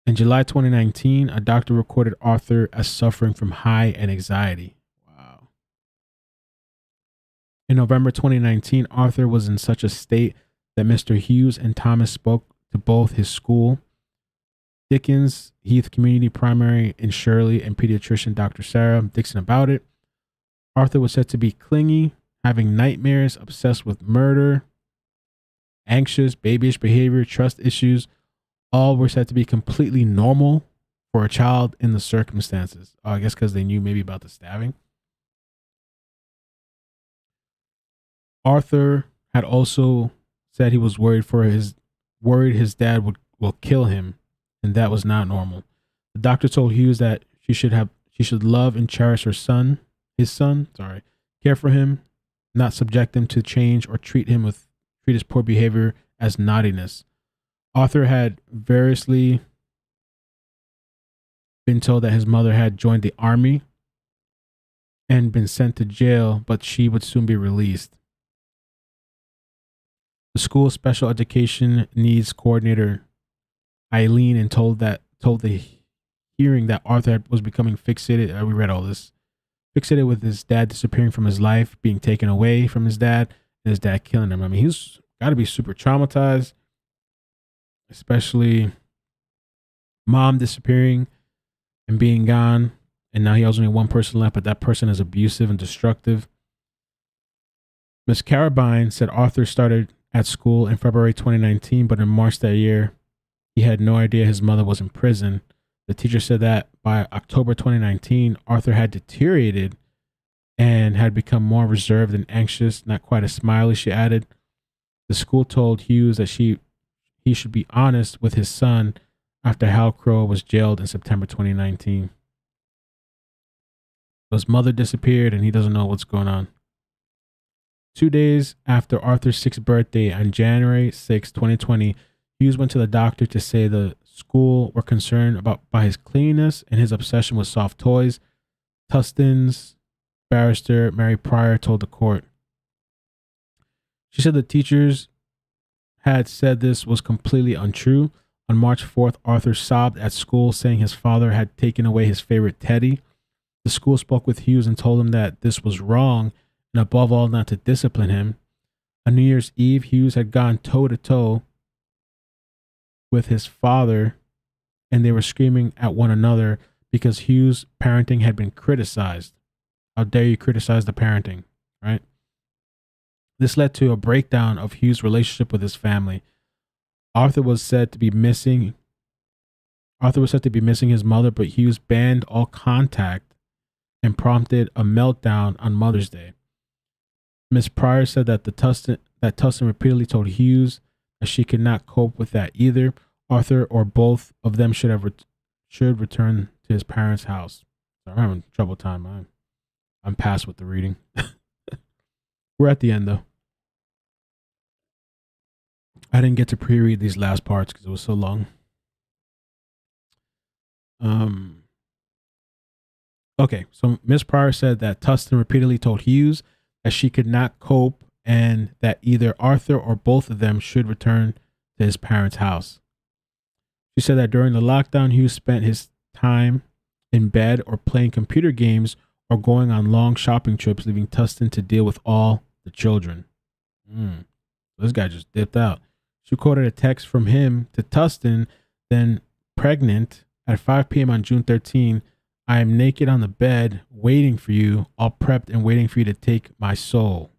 In July 2019, a doctor recorded Arthur as suffering from high anxiety. Wow. In November 2019, Arthur was in such a state that Mr. Hughes and Thomas spoke to both his school, Dickens Heath Community Primary in Shirley, and pediatrician Dr. Sarah Dixon about it. Arthur was said to be clingy, having nightmares, obsessed with murder, anxious, babyish behavior, trust issues. All were said to be completely normal for a child in the circumstances. I guess because they knew maybe about the stabbing. Arthur had also said he was worried his dad will kill him, and that was not normal. The doctor told Hughes that she should love and cherish his son, care for him, not subject him to change or treat his poor behavior as naughtiness. Arthur had variously been told that his mother had joined the army and been sent to jail, but she would soon be released. The school's special education needs coordinator Eileen and told the hearing that Arthur was becoming fixated. We read all this. Fixated with his dad disappearing from his life, being taken away from his dad, and his dad killing him. I mean, he's got to be super traumatized, especially mom disappearing and being gone. And now he has only one person left, but that person is abusive and destructive. Miss Carabine said Arthur started at school in February 2019, but in March that year, he had no idea his mother was in prison. The teacher said that by October 2019, Arthur had deteriorated and had become more reserved and anxious, not quite as smiley, she added. The school told Hughes that he should be honest with his son after Hal Crowe was jailed in September 2019. His mother disappeared and he doesn't know what's going on. 2 days after Arthur's 6th birthday, on January 6, 2020, Hughes went to the doctor to say the school were concerned by his cleanliness and his obsession with soft toys. Tustin's barrister, Mary Pryor, told the court. She said the teachers had said this was completely untrue. On March 4th, Arthur sobbed at school, saying his father had taken away his favorite teddy. The school spoke with Hughes and told him that this was wrong, and above all, not to discipline him. On New Year's Eve, Hughes had gone toe-to-toe with his father, and they were screaming at one another because Hughes' parenting had been criticized. How dare you criticize the parenting, right? This led to a breakdown of Hughes' relationship with his family. Arthur was said to be missing his mother, but Hughes banned all contact and prompted a meltdown on Mother's Day. Miss Pryor said that Tustin repeatedly told Hughes that she could not cope with that either. Arthur or both of them should return to his parents' house. So I'm having trouble time. I'm past with the reading. We're at the end though. I didn't get to pre-read these last parts because it was so long. Okay, so Miss Pryor said that Tustin repeatedly told Hughes that she could not cope and that either Arthur or both of them should return to his parents' house. She said that during the lockdown, Hughes spent his time in bed or playing computer games or going on long shopping trips, leaving Tustin to deal with all the children. This guy just dipped out. She quoted a text from him to Tustin, then pregnant, at 5 p.m. on June 13. I am naked on the bed, waiting for you, all prepped and waiting for you to take my soul.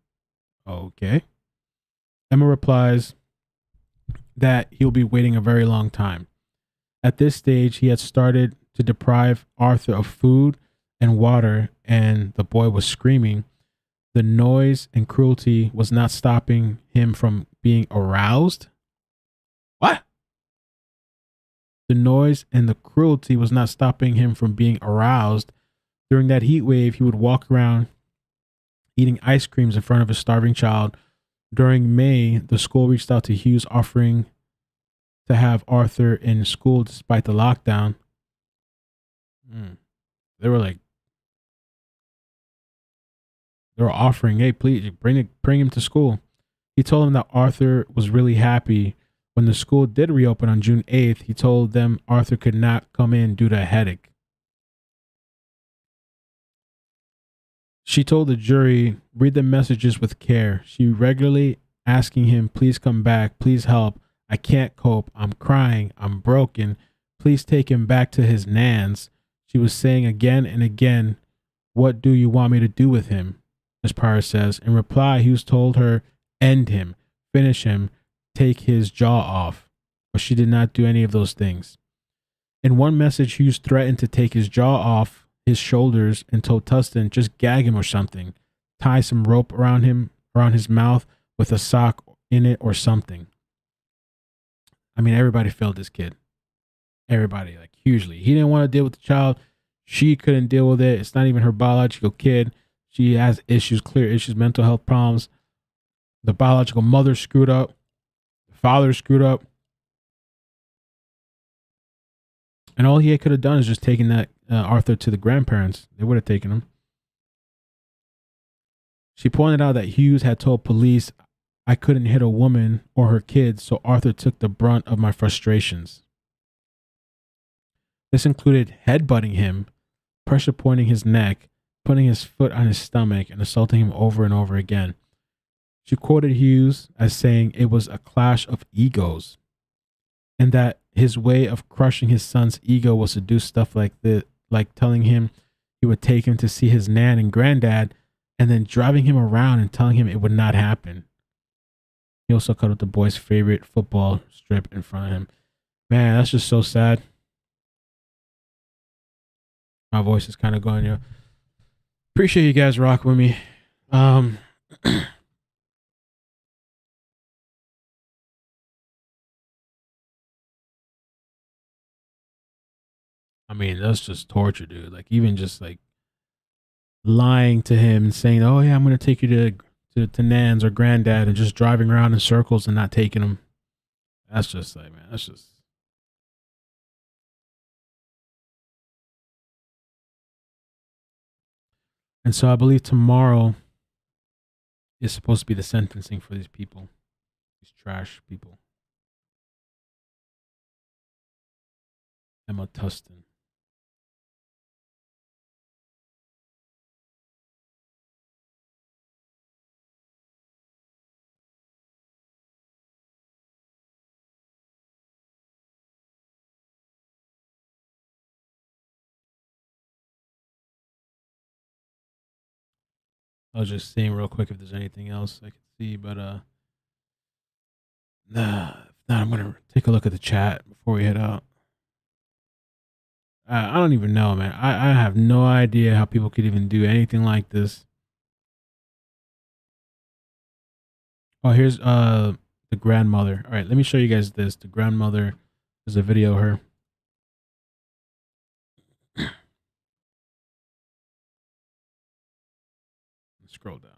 Okay. Emma replies that he'll be waiting a very long time. At this stage, he had started to deprive Arthur of food and water, and the boy was screaming. The noise and cruelty was not stopping him from being aroused. What? The noise and the cruelty was not stopping him from being aroused. During that heat wave, he would walk around eating ice creams in front of a starving child. During May, the school reached out to Hughes offering to have Arthur in school despite the lockdown. They were offering, hey, please bring him to school. He told him that Arthur was really happy. When the school did reopen on June 8th, he told them Arthur could not come in due to a headache. She told the jury, read the messages with care. She regularly asking him, please come back, please help. I can't cope. I'm crying. I'm broken. Please take him back to his nans. She was saying again and again, what do you want me to do with him? Miss Pryor says. In reply, Hughes told her, end him, finish him, take his jaw off. But she did not do any of those things. In one message, Hughes threatened to take his jaw off his shoulders and told Tustin, just gag him or something. Tie some rope around his mouth with a sock in it or something. I mean, everybody failed this kid. Everybody, like, hugely. He didn't want to deal with the child. She couldn't deal with it. It's not even her biological kid. She has issues, clear issues, mental health problems. The biological mother screwed up. The father screwed up. And all he could have done is just taken that Arthur to the grandparents. They would have taken him. She pointed out that Hughes had told police, I couldn't hit a woman or her kids, so Arthur took the brunt of my frustrations. This included headbutting him, pressure pointing his neck, putting his foot on his stomach, and assaulting him over and over again. She quoted Hughes as saying it was a clash of egos, and that his way of crushing his son's ego was to do stuff like telling him he would take him to see his nan and granddad, and then driving him around and telling him it would not happen. He also cut up the boy's favorite football strip in front of him. Man, that's just so sad. My voice is kind of going, yo. Appreciate you guys rocking with me. I mean, that's just torture, dude. Like, even just like lying to him and saying, oh yeah, I'm going to take you to Nan's or Granddad, and just driving around in circles and not taking him. That's just like, man, that's just. And so I believe tomorrow is supposed to be the sentencing for these people, These trash people. Emma Tustin. I was just seeing real quick if there's anything else I could see, but nah. If not, I'm gonna take a look at the chat before we head out. I don't even know, man. I have no idea how people could even do anything like this. Oh, here's the grandmother. All right, let me show you guys this. The grandmother. There's a video of her. Scroll down.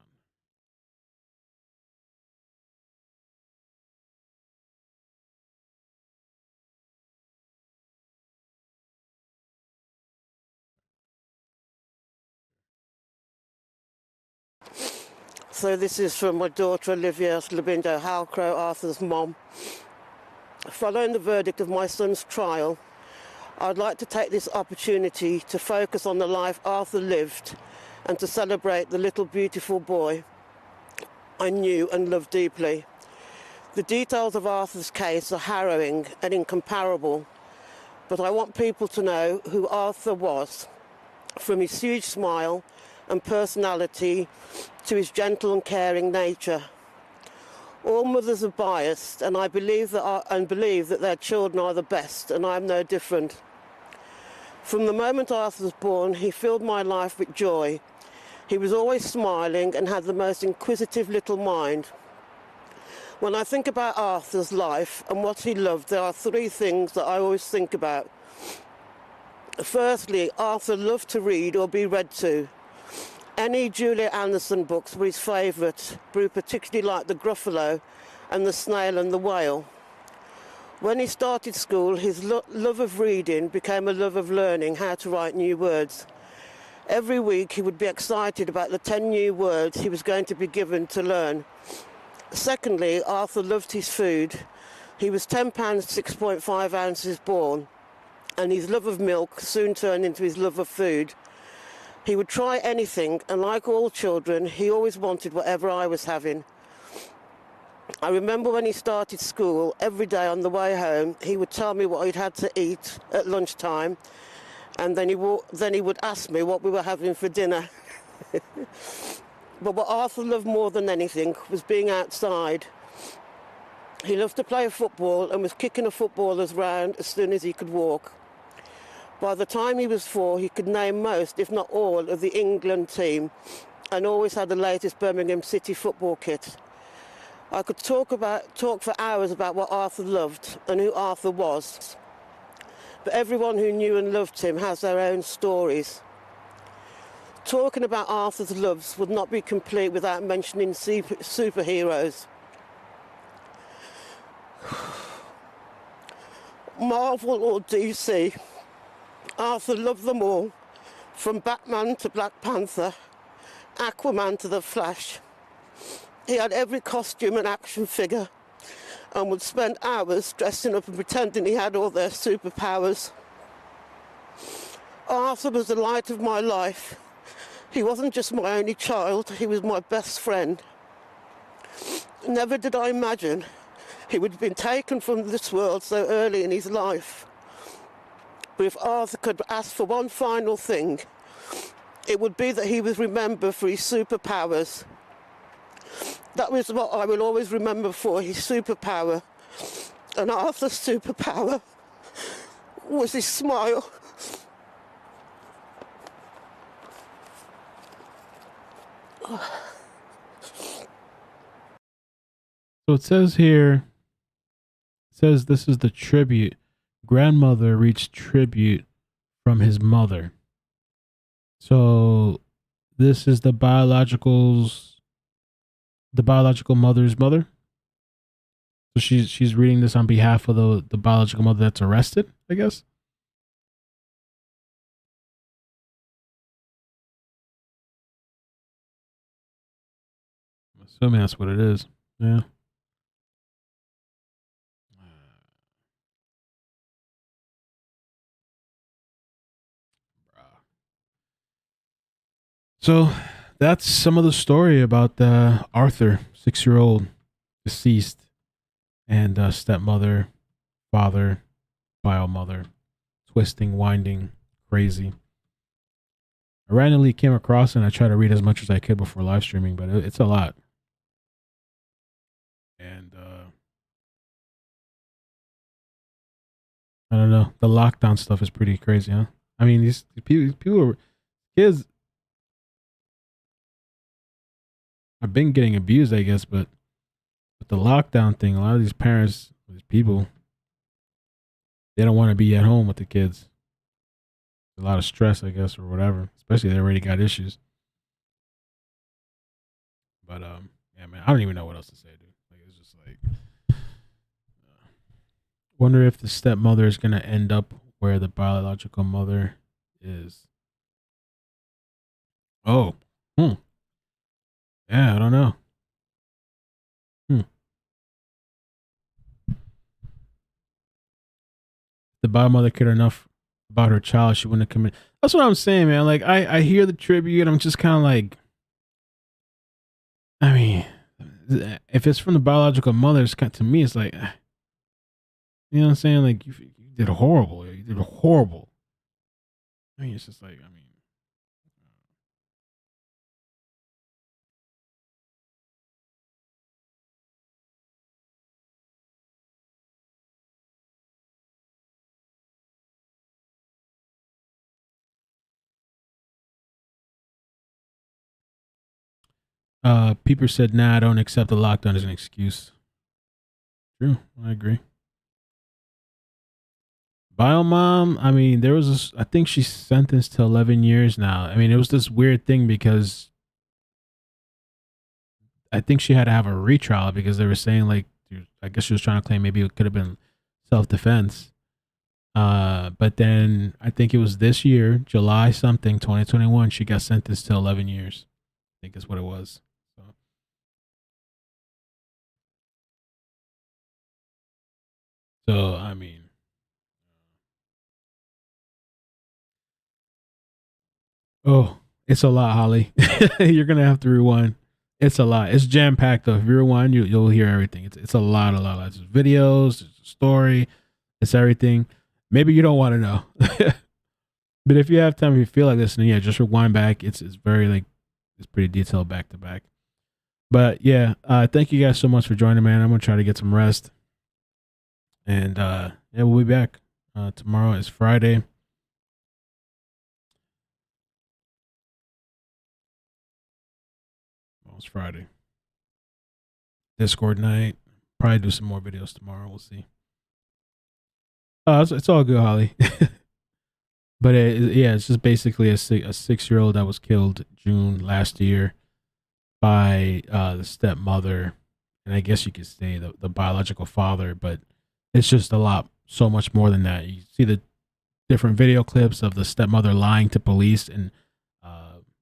So this is from my daughter Olivia Labinjo-Hughes, Arthur's mom. Following the verdict of my son's trial, I'd like to take this opportunity to focus on the life Arthur lived and to celebrate the little beautiful boy I knew and loved deeply. The details of Arthur's case are harrowing and incomparable, but I want people to know who Arthur was, from his huge smile and personality to his gentle and caring nature. All mothers are biased, and I believe that their children are the best, and I'm no different. From the moment Arthur was born, he filled my life with joy. He was always smiling and had the most inquisitive little mind. When I think about Arthur's life and what he loved, there are three things that I always think about. Firstly, Arthur loved to read or be read to. Any Julia Anderson books were his favourite, but he particularly liked The Gruffalo and The Snail and the Whale. When he started school, his love of reading became a love of learning how to write new words. Every week he would be excited about the 10 new words he was going to be given to learn. Secondly, Arthur loved his food. He was 10 pounds 6.5 ounces born, and his love of milk soon turned into his love of food. He would try anything, and like all children, he always wanted whatever I was having. I remember when he started school, every day on the way home, he would tell me what he'd had to eat at lunchtime, and then he would ask me what we were having for dinner. But what Arthur loved more than anything was being outside. He loved to play football and was kicking a footballer's round as soon as he could walk. By the time he was 4, he could name most, if not all, of the England team, and always had the latest Birmingham City football kit. I could talk for hours about what Arthur loved and who Arthur was. But everyone who knew and loved him has their own stories. Talking about Arthur's loves would not be complete without mentioning superheroes. Marvel or DC, Arthur loved them all, from Batman to Black Panther, Aquaman to the Flash. He had every costume and action figure and would spend hours dressing up and pretending he had all their superpowers. Arthur was the light of my life. He wasn't just my only child, he was my best friend. Never did I imagine he would have been taken from this world so early in his life. But if Arthur could ask for one final thing, it would be that he was remembered for his superpowers. That was what I will always remember for, his superpower. And Arthur's superpower was his smile. So it says here, this is the tribute. Grandmother reached tribute from his mother. So this is the biological mother's mother. So she's reading this on behalf of the biological mother that's arrested, I guess. I'm assuming that's what it is. Yeah. So that's some of the story about Arthur, 6-year-old, deceased, and stepmother, father, bio mother, twisting, winding, crazy. I randomly came across and I tried to read as much as I could before live streaming, but it's a lot. And I don't know. The lockdown stuff is pretty crazy, huh? I mean, these people are kids. I've been getting abused, I guess, but with the lockdown thing, a lot of these parents, these people, they don't want to be at home with the kids. A lot of stress, I guess, or whatever. Especially they already got issues. But yeah, man, I don't even know what else to say, dude. Like, it's just like, wonder if the stepmother is gonna end up where the biological mother is. Oh, yeah, I don't know. The bio mother cared enough about her child, she wouldn't have committed. That's what I'm saying, man. Like, I hear the tribute, I'm just kind of like, I mean, if it's from the biological mother, it's kind to me, it's like, you know what I'm saying? Like, you did horrible. You did horrible. I mean, it's just like, I mean, Peeper said, nah, I don't accept the lockdown as an excuse. True, I agree. Biomom, I mean, there was this, I think she's sentenced to 11 years now. I mean, it was this weird thing because I think she had to have a retrial because they were saying, like, I guess she was trying to claim maybe it could have been self-defense. But then I think it was this year, July something, 2021, she got sentenced to 11 years. I think is what it was. So I mean, oh, it's a lot, Holly. You're gonna have to rewind. It's a lot. It's jam packed though. If you rewind, you'll hear everything. It's a lot. It's videos, it's a story, it's everything. Maybe you don't want to know, but if you have time, if you feel like listening, yeah, just rewind back. It's very like it's pretty detailed back to back. But yeah, thank you guys so much for joining, man. I'm gonna try to get some rest, and yeah, we'll be back. Tomorrow is Friday. It's Friday. Discord night. Probably do some more videos tomorrow. We'll see. It's all good, Holly. But yeah, it's just basically a 6-year-old that was killed June last year by the stepmother, and I guess you could say the biological father. But it's just a lot, so much more than that. You see the different video clips of the stepmother lying to police and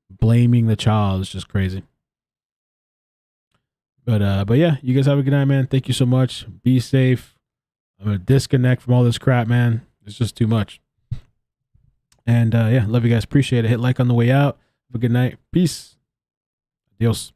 blaming the child. It's just crazy. But yeah, you guys have a good night, man. Thank you so much. Be safe. I'm gonna disconnect from all this crap, man. It's just too much. And yeah, love you guys. Appreciate it. Hit like on the way out. Have a good night. Peace. Adios.